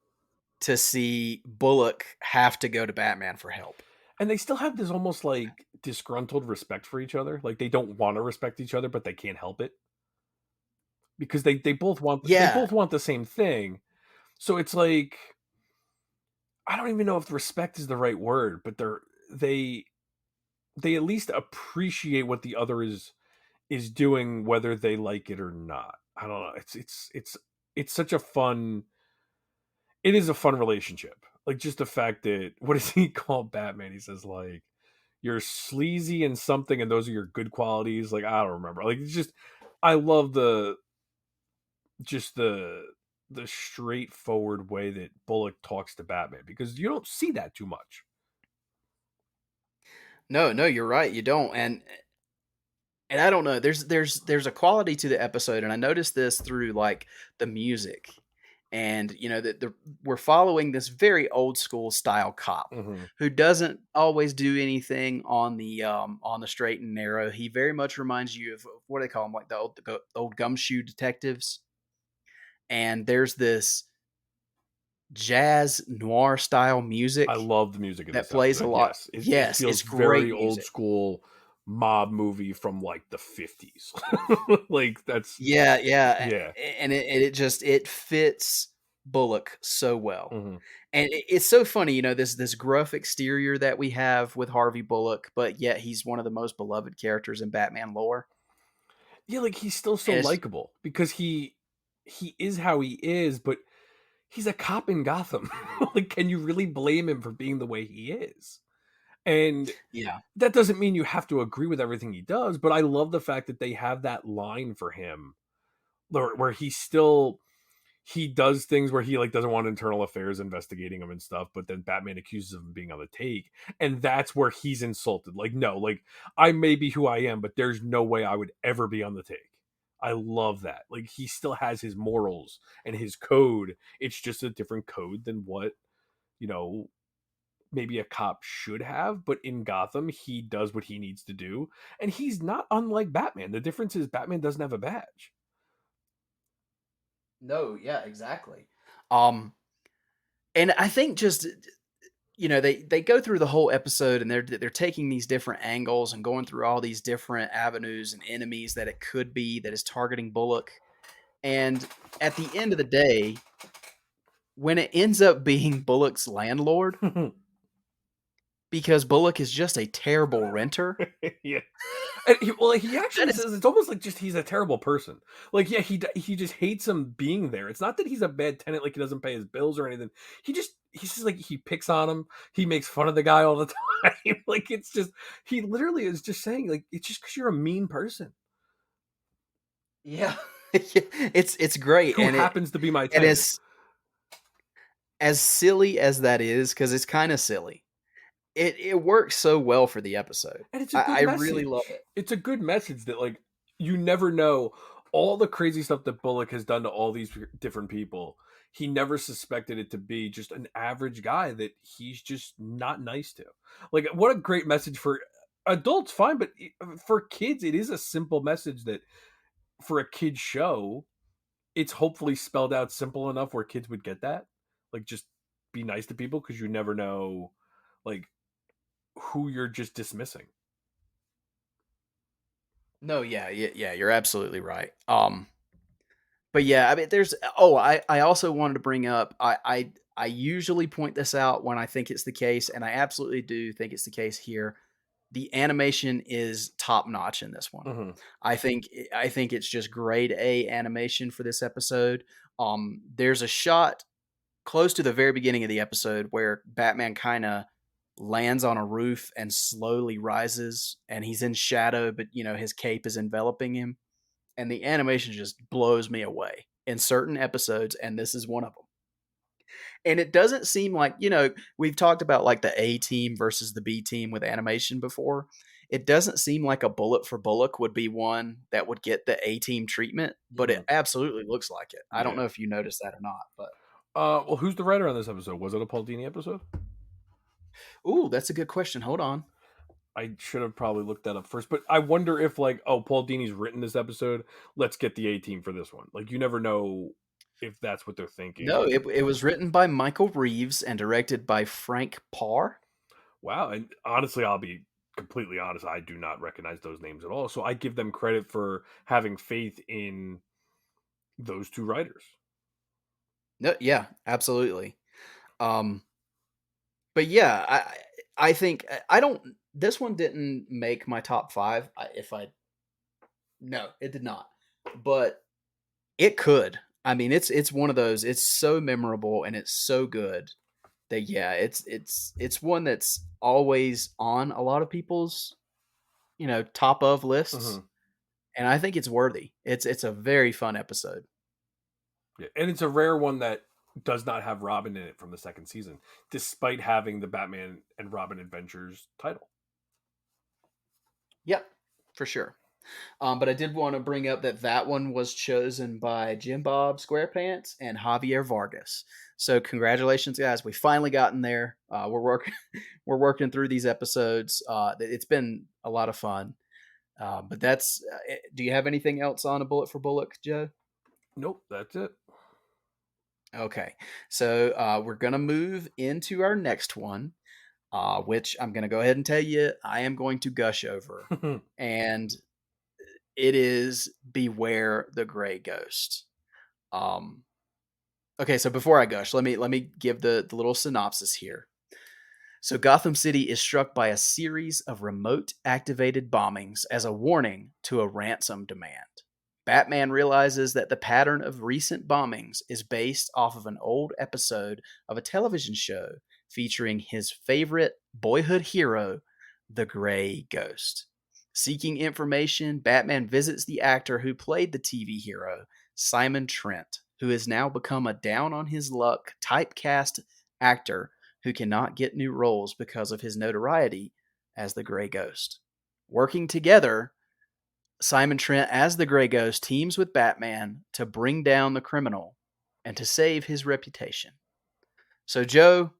to see Bullock have to go to Batman for help. And they still have this almost like disgruntled respect for each other. Like they don't want to respect each other, but they can't help it because they Yeah. both want the same thing. So it's like, I don't even know if respect is the right word, but they they at least appreciate what the other is doing, whether they like it or not. I don't know. It's such a fun. It is a fun relationship. Like, just the fact that, what does he call Batman? He says like, "You're sleazy and something, and those are your good qualities." Like, I don't remember. Like, it's just, I love just the straightforward way that Bullock talks to Batman, because you don't see that too much. No, no, you're right. You don't. And I don't know. There's a quality to the episode, and I noticed this through like the music, and that we're following this very old school style cop Mm-hmm. who doesn't always do anything on the straight and narrow. He very much reminds you of what do they call them, like the old gumshoe detectives. And there's this jazz noir style I music love the music of that this plays a episode. lot. Yes, it Yes, feels it's great very old music. school mob movie from like the 50s. Like, that's, Yeah, yeah, yeah. and it just it fits Bullock so well, Hmm. and it's so funny, this gruff exterior that we have with Harvey Bullock, but yet he's one of the most beloved characters in Batman lore, Yeah, like, he's still so and it's likable because he is how he is, but he's a cop in Gotham. Like, can you really blame him for being the way he is? And yeah. that doesn't mean you have to agree with everything he does, but I love the fact that they have that line for him where he does things where he like doesn't want internal affairs investigating him and stuff, but then Batman accuses him of being on the take, and that's where he's insulted. Like, no, like, I may be who I am, but there's no way I would ever be on the take. I love that. Like, he still has his morals and his code. It's just a different code than what, you know, maybe a cop should have, but in Gotham, he does what he needs to do. And he's not unlike Batman. The difference is Batman doesn't have a badge. No, yeah, exactly. Um, and I think just they go through the whole episode and they're taking these different angles and going through all these different avenues and enemies that it could be that is targeting Bullock. And at the end of the day, when it ends up being Bullock's landlord, because Bullock is just a terrible renter, Yeah. And well, he that actually is says it's almost like just he's a terrible person. Like, yeah, he just hates him being there. It's not that he's a bad tenant, like he doesn't pay his bills or anything. He's just like, he picks on him. He makes fun of the guy all the time. Like, it's just, he literally is just saying like, it's just because you're a mean person yeah, it's great, who happens to be my and tenant. as silly as that is, because it's kind of silly. It works so well for the episode. And it's a I good really love message. it. It's a good message that, like, you never know all the crazy stuff that Bullock has done to all these different people. He never suspected it to be just an average guy that he's just not nice to. Like, what a great message for adults, fine, but for kids, it is a simple message that for a kid's show, it's hopefully spelled out simple enough where kids would get that. Like, just be nice to people because you never know, like, who you're just dismissing. No, yeah, you're absolutely right. But yeah, I mean, there's. Oh, I also wanted to bring up. I usually point this out when I think it's the case, and I absolutely do think it's the case here. The animation is top notch in this one. Hmm. I think it's just grade A animation for this episode. There's a shot close to the very beginning of the episode where Batman kind of lands on a roof and slowly rises, and he's in shadow, but his cape is enveloping him, and the animation just blows me away in certain episodes, and this is one of them. And it doesn't seem like, we've talked about like the A team versus the B team with animation before. It doesn't seem like a Bullet for Bullock would be one that would get the A team treatment, but Hmm. it absolutely looks like it. I don't Yeah. know if you noticed that or not, but Well, who's the writer on this episode? Was it a Paul Dini episode? ooh, that's a good question. Hold on. I should have probably looked that up first, but I wonder if like, oh, Paul Dini's written this episode. Let's get the A team for this one. Like, you never know if that's what they're thinking. No, it was written by Michael Reeves and directed by Frank Parr. Wow, and honestly, I'll be completely honest. I do not recognize those names at all. So I give them credit for having faith in those two writers. No, yeah, absolutely. Um, but yeah, I think I don't. This one didn't make my top five. If I No, it did not, but it could. I mean, it's one of those. It's so memorable and it's so good that yeah, it's one that's always on a lot of people's top of lists, Hmm. and I think it's worthy. It's a very fun episode. Yeah, and it's a rare one that does not have Robin in it from the second season, despite having the Batman and Robin Adventures title. Yep, for sure. But I did want to bring up that one was chosen by Jim Bob Squarepants and Javier Vargas. So congratulations, guys! We finally gotten there. We're working, we're working through these episodes. It's been a lot of fun. But that's. Do you have anything else on a Bullet for Bullock, Joe? Nope, that's it. Okay, so we're gonna move into our next one, which I'm gonna go ahead and tell you I am going to gush over, and it is Beware the Gray Ghost. Um, okay, so before I gush, let me give the little synopsis here. So Gotham City is struck by a series of remote activated bombings as a warning to a ransom demand. Batman realizes that the pattern of recent bombings is based off of an old episode of a television show featuring his favorite boyhood hero, the Gray Ghost. Seeking information, Batman visits the actor who played the TV hero, Simon Trent, who has now become a down on his luck typecast actor who cannot get new roles because of his notoriety as the Gray Ghost. Working together, Simon Trent as the Gray Ghost teams with Batman to bring down the criminal and to save his reputation. So, Joe,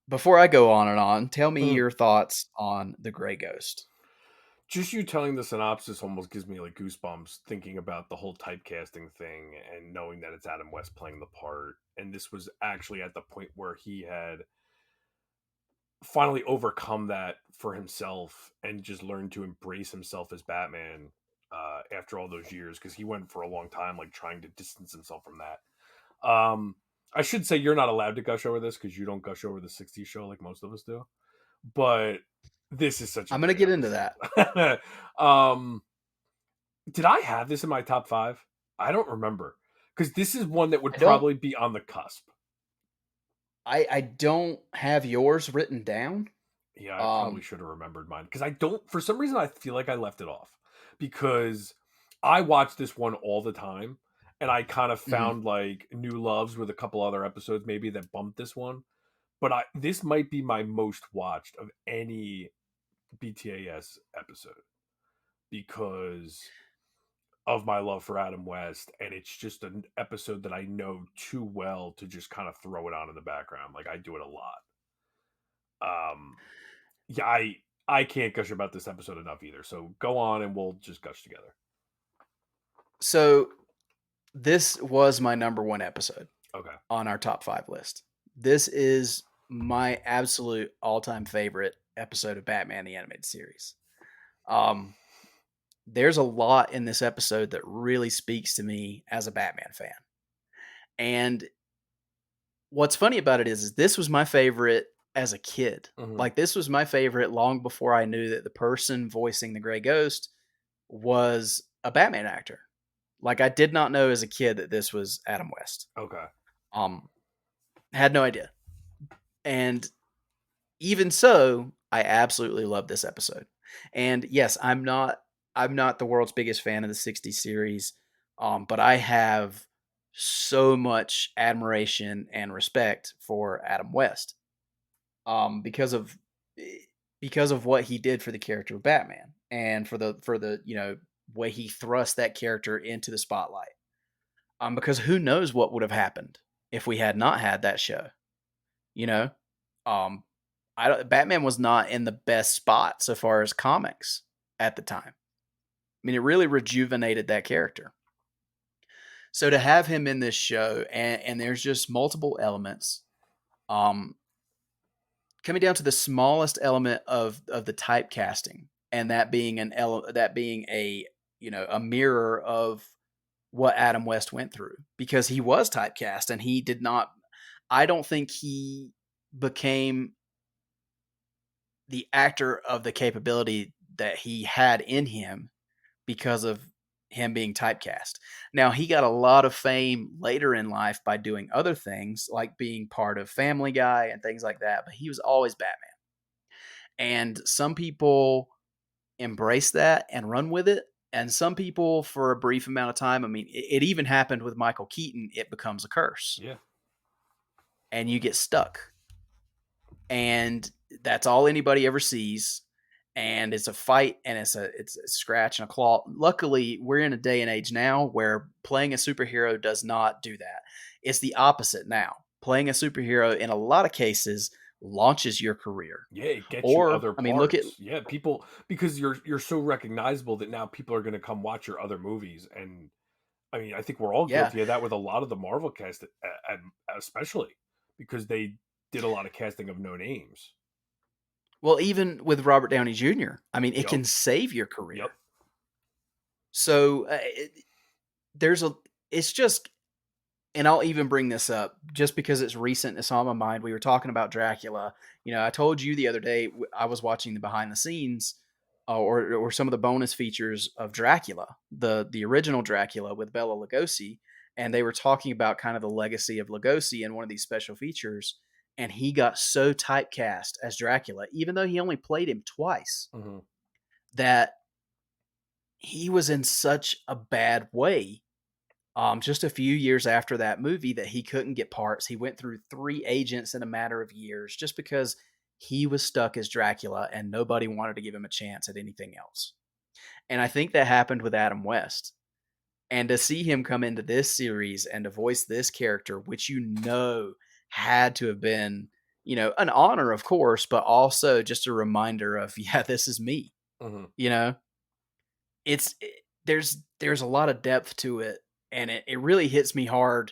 before I go on and on, tell me your thoughts on the Gray Ghost. Just you telling the synopsis almost gives me like goosebumps thinking about the whole typecasting thing and knowing that it's Adam West playing the part. And this was actually at the point where he had finally overcome that for himself and just learned to embrace himself as Batman after all those years, because he went for a long time like trying to distance himself from that. I should say you're not allowed to gush over this because you don't gush over the '60s show like most of us do, but this is such a I'm going to great get into that. episode. Did I have this in my top five? I don't remember, because this is one that would I don't probably be on the cusp. I don't have yours written down. Yeah, I probably Um should have remembered mine, because I don't. For some reason, I feel like I left it off because I watched this one all the time, and I kind of mhm. found like new loves with a couple other episodes maybe that bumped this one. But this might be my most watched of any BTAS episode because of my love for Adam West, and it's just an episode that I know too well to just kind of throw it on in the background. Like, I do it a lot. Um, yeah, I can't gush about this episode enough either. So go on, and we'll just gush together. So this was my number one episode Okay. on our top 5 list. This is my absolute all-time favorite episode of Batman the Animated Series. Um there's a lot in this episode that really speaks to me as a Batman fan. And what's funny about it is this was my favorite as a kid. Hmm. Like, this was my favorite long before I knew that the person voicing the Gray Ghost was a Batman actor. Like, I did not know as a kid that this was Adam West. Okay. Um, had no idea. And even so, I absolutely love this episode. And yes, I'm not the world's biggest fan of the 60s series, but I have so much admiration and respect for Adam West, um, because of eh, because of what he did for the character of Batman and for the way he thrust that character into the spotlight. Because who knows what would have happened if we had not had that show, you know? Um, I don't, Batman was not in the best spot so far as comics at the time. I mean, it really rejuvenated that character. So to have him in this show, and there's just multiple elements, um, coming down to the smallest element of the typecasting, and that being that being a mirror of what Adam West went through, because he was typecast and he did not. I don't think he became the actor of the capability that he had in him because of him being typecast. Now, he got a lot of fame later in life by doing other things like being part of Family Guy and things like that, but he was always Batman. And some people embrace that and run with it. And some people, for a brief amount of time, I mean, it even happened with Michael Keaton, it becomes a curse Yeah. and you get stuck. And that's all anybody ever sees. And it's a fight, and it's a scratch and a claw. Luckily, we're in a day and age now where playing a superhero does not do that. It's the opposite now. Playing a superhero in a lot of cases launches your career. Yeah, it gets you Or, other I mean, look at parts. Yeah, people, because you're so recognizable that now people are going to come watch your other movies. And I mean, I think we're all yeah. guilty of that with a lot of the Marvel cast, especially because they did a lot of casting of no names. Well, even with Robert Downey Jr., I mean, it Yep. can save your career. Yep. So there's a, it's just, and I'll even bring this up just because it's recent. It's on my mind. We were talking about Dracula. I told you the other day I was watching the behind the scenes, or some of the bonus features of Dracula, the original Dracula with Bela Lugosi, and they were talking about kind of the legacy of Lugosi in one of these special features. And he got so typecast as Dracula, even though he only played him twice, Hmm. that he was in such a bad way, just a few years after that movie, that he couldn't get parts. He went through 3 agents in a matter of years just because he was stuck as Dracula and nobody wanted to give him a chance at anything else. And I think that happened with Adam West. And to see him come into this series and to voice this character, which had to have been, an honor, of course, but also just a reminder of, yeah, this is me. Hmm. You know, it's there's a lot of depth to it, and it really hits me hard,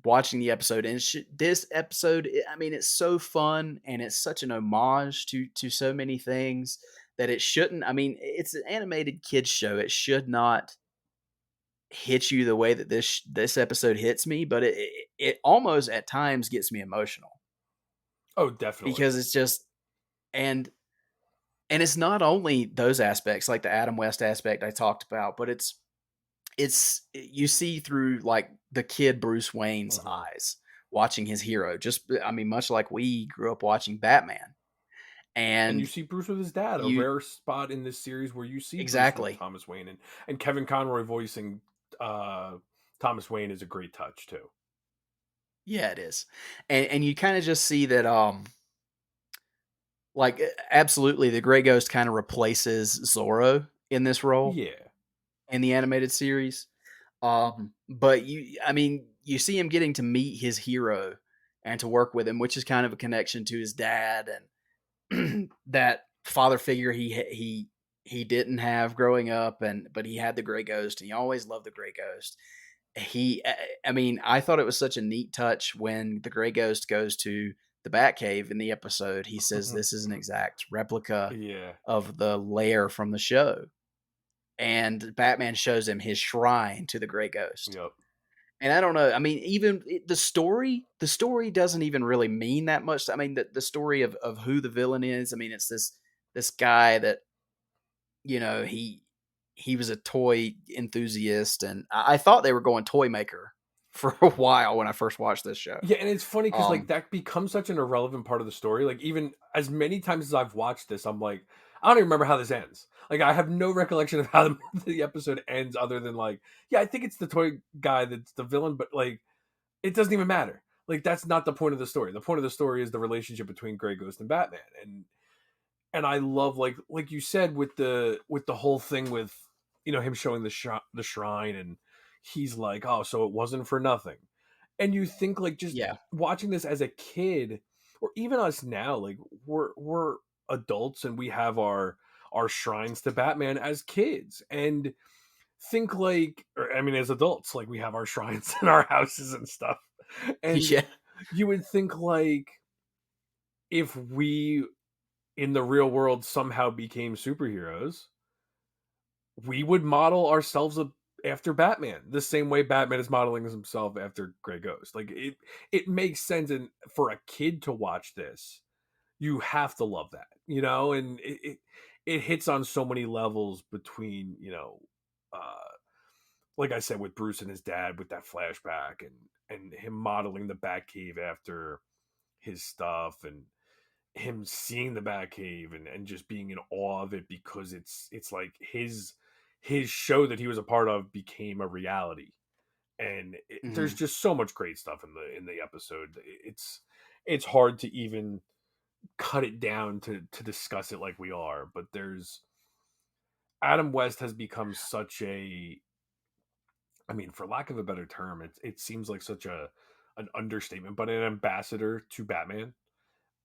watching the episode. And this episode, I mean, it's so fun and it's such an homage to so many things that it shouldn't. I mean, it's an animated kids show. It should not hit you the way that this episode hits me, but it almost at times gets me emotional Oh, definitely. because it's just, and it's not only those aspects like the Adam West aspect I talked about, but it's you see through like the kid Bruce Wayne's Hmm. eyes watching his hero. Just, I mean, much like we grew up watching Batman, And you and see Bruce with his dad, a you rare spot in this series where you see Bruce with exactly, Thomas Wayne, and Kevin Conroy voicing uh, Thomas Wayne is a great touch too. yeah, it is, and you kind of just see that, like, absolutely, the Gray Ghost kind of replaces Zorro in this role Yeah. in the animated series. But I mean, you see him getting to meet his hero and to work with him, which is kind of a connection to his dad and that father figure he didn't have growing up, and but he had the Gray Ghost, and he always loved the Gray Ghost. I mean, I thought it was such a neat touch when the Gray Ghost goes to the Bat Cave in the episode. He says this is an exact replica Yeah. of the lair from the show. and Batman shows him his shrine to the Gray Ghost. Yep. And I don't know. I mean, even the story doesn't even really mean that much. I mean, the story of who the villain is. I mean, it's this guy that he was a toy enthusiast, and I thought they were going toy maker for a while when I first watched this show. Yeah, and it's funny because like Um, that becomes such an irrelevant part of the story. Like even as many times as I've watched this, I'm like, I don't even remember how this ends. Like I have no recollection of how the episode ends, other than like, yeah, I think it's the toy guy that's the villain, but like it doesn't even matter. Like that's not the point of the story. The point of the story is the relationship between Grey Ghost and Batman, and I love like you said with the whole thing with him showing the shrine, and he's like, oh, so it wasn't for nothing. And you think like just yeah, watching this as a kid, or even us now, like we're adults and we have our shrines to Batman as kids, and think like, or I mean as adults, like we have our shrines in our houses and stuff. And yeah, you would think like if we in the real world somehow became superheroes, we would model ourselves after Batman, the same way Batman is modeling himself after Grey Ghost. Like it makes sense, and for a kid to watch this, you have to love that, and it hits on so many levels between, uh, like I said, with Bruce and his dad with that flashback, and him modeling the Bat Cave after his stuff, and him seeing the Batcave and just being in awe of it because it's like his show that he was a part of became a reality, and there's mhm. just so much great stuff in the episode. It's hard to even cut it down to discuss it like we are, but there's Adam West has become such a, I mean, for lack of a better term, it seems like such an understatement, but an ambassador to Batman.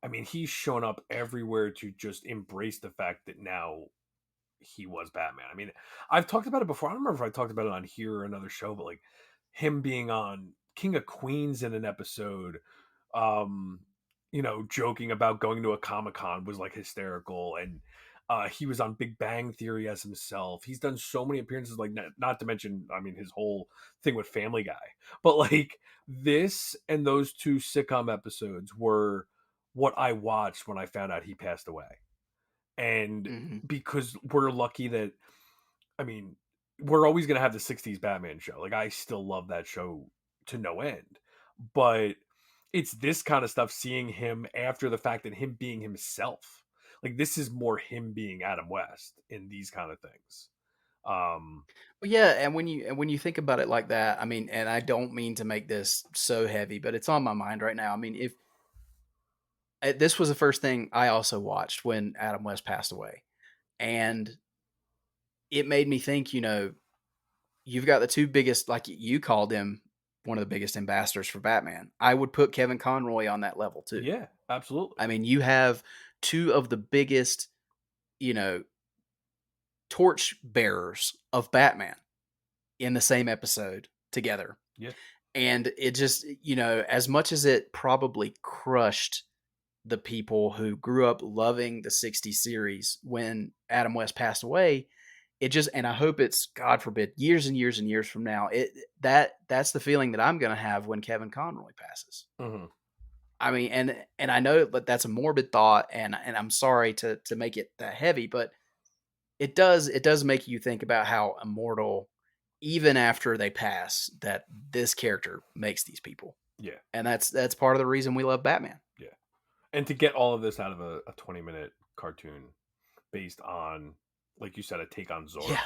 I mean, he's shown up everywhere to just embrace the fact that now he was Batman. I mean, I've talked about it before. I don't remember if I talked about it on here or another show, but like him being on King of Queens in an episode, um, joking about going to a Comic-Con was like hysterical. And he was on Big Bang Theory as himself. He's done so many appearances, like not to mention, I mean, his whole thing with Family Guy. But like this and those two sitcom episodes were what I watched when I found out he passed away. And Mhm. because we're lucky that, I mean, we're always going to have the 60s Batman show. Like, I still love that show to no end. But it's this kind of stuff, seeing him after the fact and him being himself. Like, this is more him being Adam West in these kind of things. Um, Well, yeah, and when you think about it like that, I mean, and I don't mean to make this so heavy, but it's on my mind right now. I mean, if this was the first thing I also watched when Adam West passed away, and it made me think, you've got the two biggest, like you called him one of the biggest ambassadors for Batman. I would put Kevin Conroy on that level too. yeah, absolutely. I mean, you have two of the biggest, you know, torch bearers of Batman in the same episode together. Yeah. And it just, as much as it probably crushed the people who grew up loving the 60s series when Adam West passed away, it just, and I hope it's, God forbid, years and years and years from now, that's the feeling that I'm going to have when Kevin Conroy passes. Mm-hmm. I mean, and I know that that's a morbid thought, and I'm sorry to make it that heavy, but it does make you think about how immortal, even after they pass, that this character makes these people, Yeah. and that's part of the reason we love Batman. Yeah. And to get all of this out of a 20-minute cartoon based on, like you said, a take on Zorro. Yeah,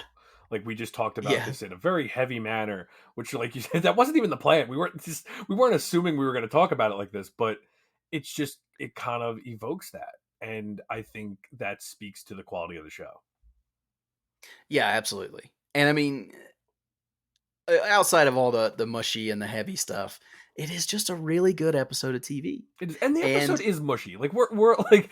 Like we just talked about yeah, this in a very heavy manner, which, like you said, that wasn't even the plan. We weren't assuming we were going to talk about it like this, but it's just it kind of evokes that, and I think that speaks to the quality of the show. yeah, absolutely. And I mean, outside of all the mushy and the heavy stuff, it is just a really good episode of TV. It is, and the episode And is mushy. Like we're like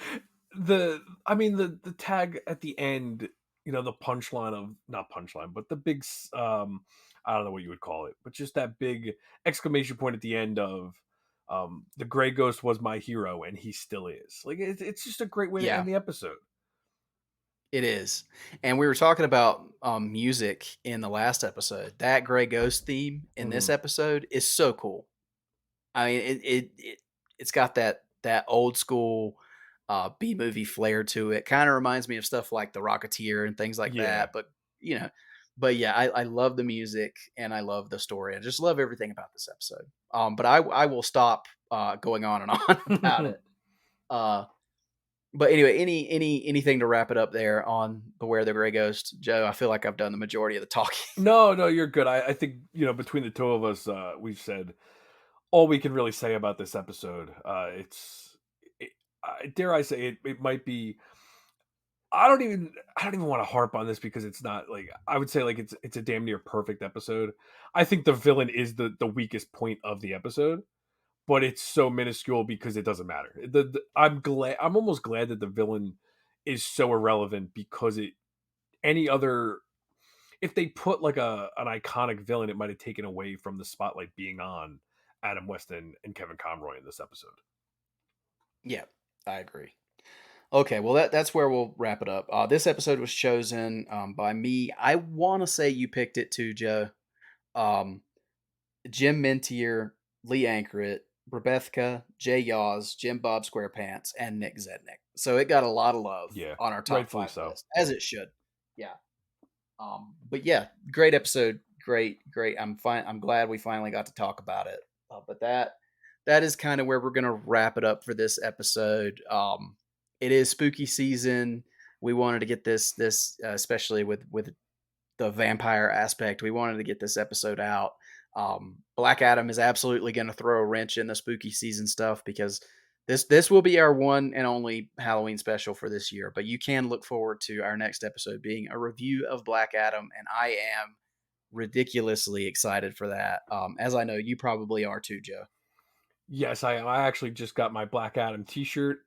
I mean the tag at the end, the punchline of, not punchline, but the big I don't know what you would call it, but just that big exclamation point at the end of the Gray Ghost was my hero and he still is. Like it's just a great way to yeah, end the episode. It is. And we were talking about music in the last episode. That Gray Ghost theme in this Mhm. episode is so cool. I mean, it's got that old school B movie flair to it. Kind of reminds me of stuff like The Rocketeer and things like Yeah. that. You know, but yeah, I love the music and I love the story. I just love everything about this episode. But I will stop going on and on about it. Uh, but anyway, anything to wrap it up there on Beware the Gray Ghost, Joe? I feel like I've done the majority of the talking. No, you're good. I think, between the two of us, we've said all we can really say about this episode. Dare I say it might be. I don't even want to harp on this because it's not like I would say like it's a damn near perfect episode. I think the villain is the weakest point of the episode, but it's so minuscule because it doesn't matter. I'm almost glad that the villain is so irrelevant because any other if they put like an iconic villain, it might have taken away from the spotlight being on Adam West and Kevin Conroy in this episode. Yeah, I agree. Okay, well that's where we'll wrap it up. This episode was chosen by me. I want to say you picked it too, Joe. Um, Jim Mentier, Lee Ankeret, Rebecca, Jay Yaws, Jim Bob Squarepants, and Nick Zednick. So it got a lot of love Yeah, on our top rightfully five so. list, as it should. Yeah. But yeah, great episode. Great. I'm fine. I'm glad we finally got to talk about it. But that is kind of where we're gonna wrap it up for this episode. It is spooky season. We wanted to get this especially with the vampire aspect. We wanted to get this episode out. Black Adam is absolutely going to throw a wrench in the spooky season stuff because this will be our one and only Halloween special for this year. But you can look forward to our next episode being a review of Black Adam, and I am ridiculously excited for that. As I know you probably are too, Joe. Yes, I actually just got my Black Adam T-shirt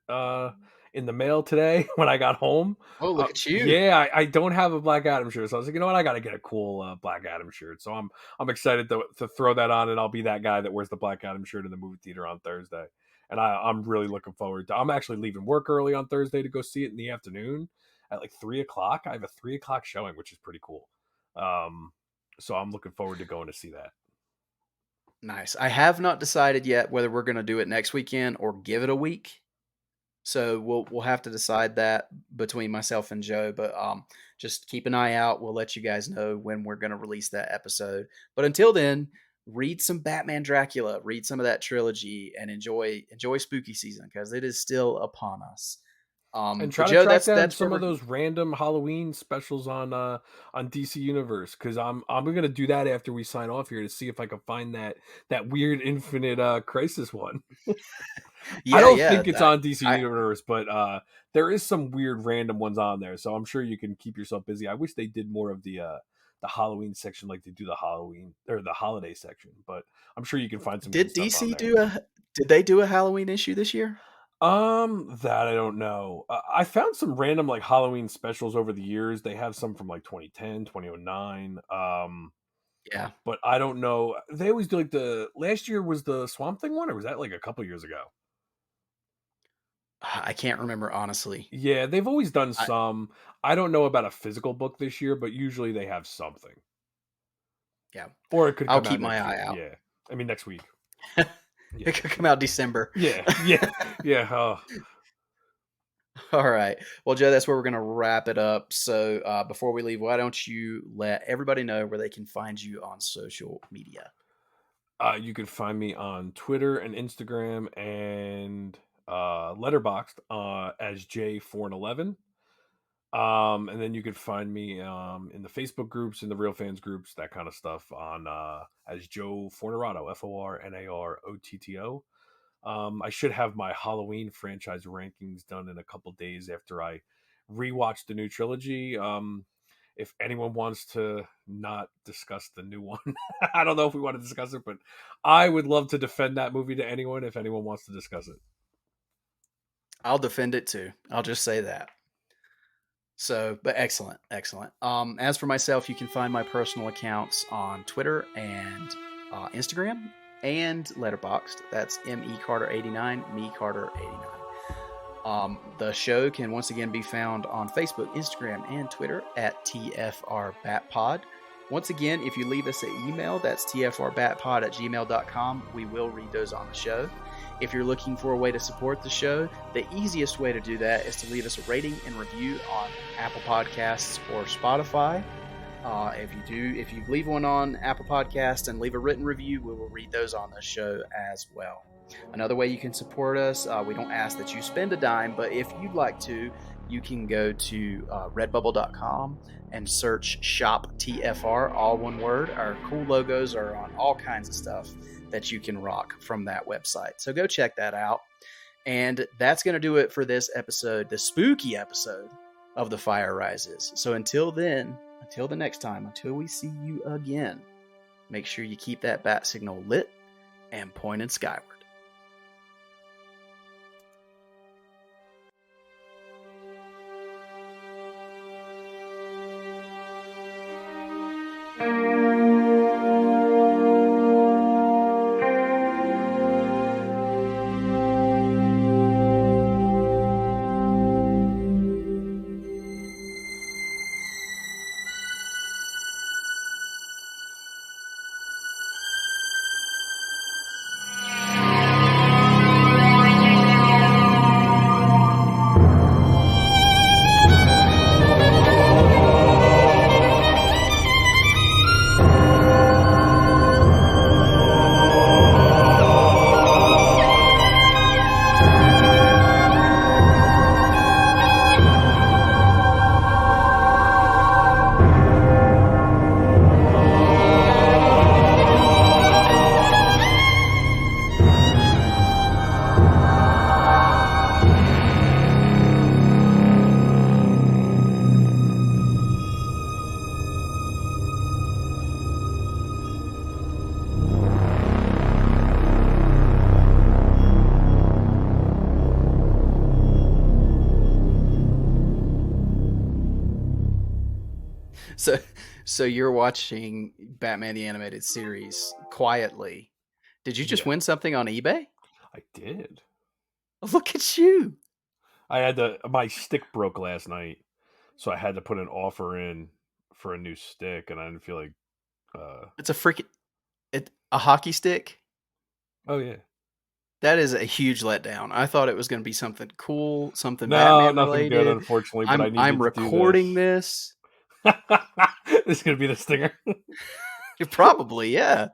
in the mail today when I got home. Oh, look at you! Yeah, I don't have a Black Adam shirt, so I was like, you know what, I got to get a cool Black Adam shirt. So I'm excited to throw that on, and I'll be that guy that wears the Black Adam shirt in the movie theater on Thursday. And I'm really looking forward to. I'm actually leaving work early on Thursday to go see it in the afternoon at like 3:00. I have a 3:00 showing, which is pretty cool. So I'm looking forward to going to see that. Nice. I have not decided yet whether we're going to do it next weekend or give it a week. So we'll have to decide that between myself and Joe. But just keep an eye out. We'll let you guys know when we're going to release that episode. But until then, read some Batman Dracula, read some of that trilogy, and enjoy spooky season because it is still upon us. And But try to Joe, track down that's where some of we're. those random Halloween specials on DC Universe because I'm gonna do that after we sign off here to see if I can find that weird Infinite Crisis one. I Yeah, don't yeah. think it's on DC I Universe, but there is some weird random ones on there, so I'm sure you can keep yourself busy. I wish they did more of the Halloween section like they do the Halloween or the holiday section, but I'm sure you can find some good did stuff on DC there. do a. Did they do a Halloween issue this year? That I don't know. I found some random like Halloween specials over the years. They have some from like 2010, 2009. Yeah. But I don't know. They always do like the last year was the Swamp Thing one, or was that like a couple years ago? I can't remember honestly. Yeah, they've always done I, some. I don't know about a physical book this year, but usually they have something. yeah. Or it could I'll come keep out my next eye year. out. Yeah. I mean next week. Yeah. It could come out December. Yeah. Yeah. Oh. All right. Well, Joe, that's where we're going to wrap it up. So before we leave, why don't you let everybody know where they can find you on social media? You can find me on Twitter and Instagram and Letterboxd as J411. And then you could find me in the Facebook groups, in the Real Fans groups, that kind of stuff on as Joe Fornerato, Fornarotto. I should have my Halloween franchise rankings done in a couple days after I rewatch the new trilogy. If anyone wants to not discuss the new one, I don't know if we want to discuss it, but I would love to defend that movie to anyone if anyone wants to discuss it. I'll defend it too. I'll just say that. So, but excellent. As for myself, you can find my personal accounts on Twitter and Instagram and Letterboxd. That's ME Carter 89, Me Carter 89. The show can once again be found on Facebook, Instagram, and Twitter at TFR Bat Pod. Once again, if you leave us an email, that's tfrbatpod@gmail.com. We will read those on the show. If you're looking for a way to support the show, the easiest way to do that is to leave us a rating and review on Apple Podcasts or Spotify. If you leave one on Apple Podcasts and leave a written review, we will read those on the show as well. Another way you can support us, we don't ask that you spend a dime, but if you'd like to, you can go to redbubble.com and search Shop TFR, all one word. Our cool logos are on all kinds of stuff that you can rock from that website. So go check that out. And that's going to do it for this episode, the spooky episode of The Fire Rises. So until then, until the next time, until we see you again, make sure you keep that bat signal lit and pointed skyward. So you're watching Batman the Animated Series quietly. Did you just win something on eBay? I did. Look at you. My stick broke last night, so I had to put an offer in for a new stick, and I didn't feel like it's a hockey stick? Oh yeah. That is a huge letdown. I thought it was going to be something cool, something No, Batman nothing related. good, unfortunately. But I'm recording this. This is going to be the stinger. Probably, yeah.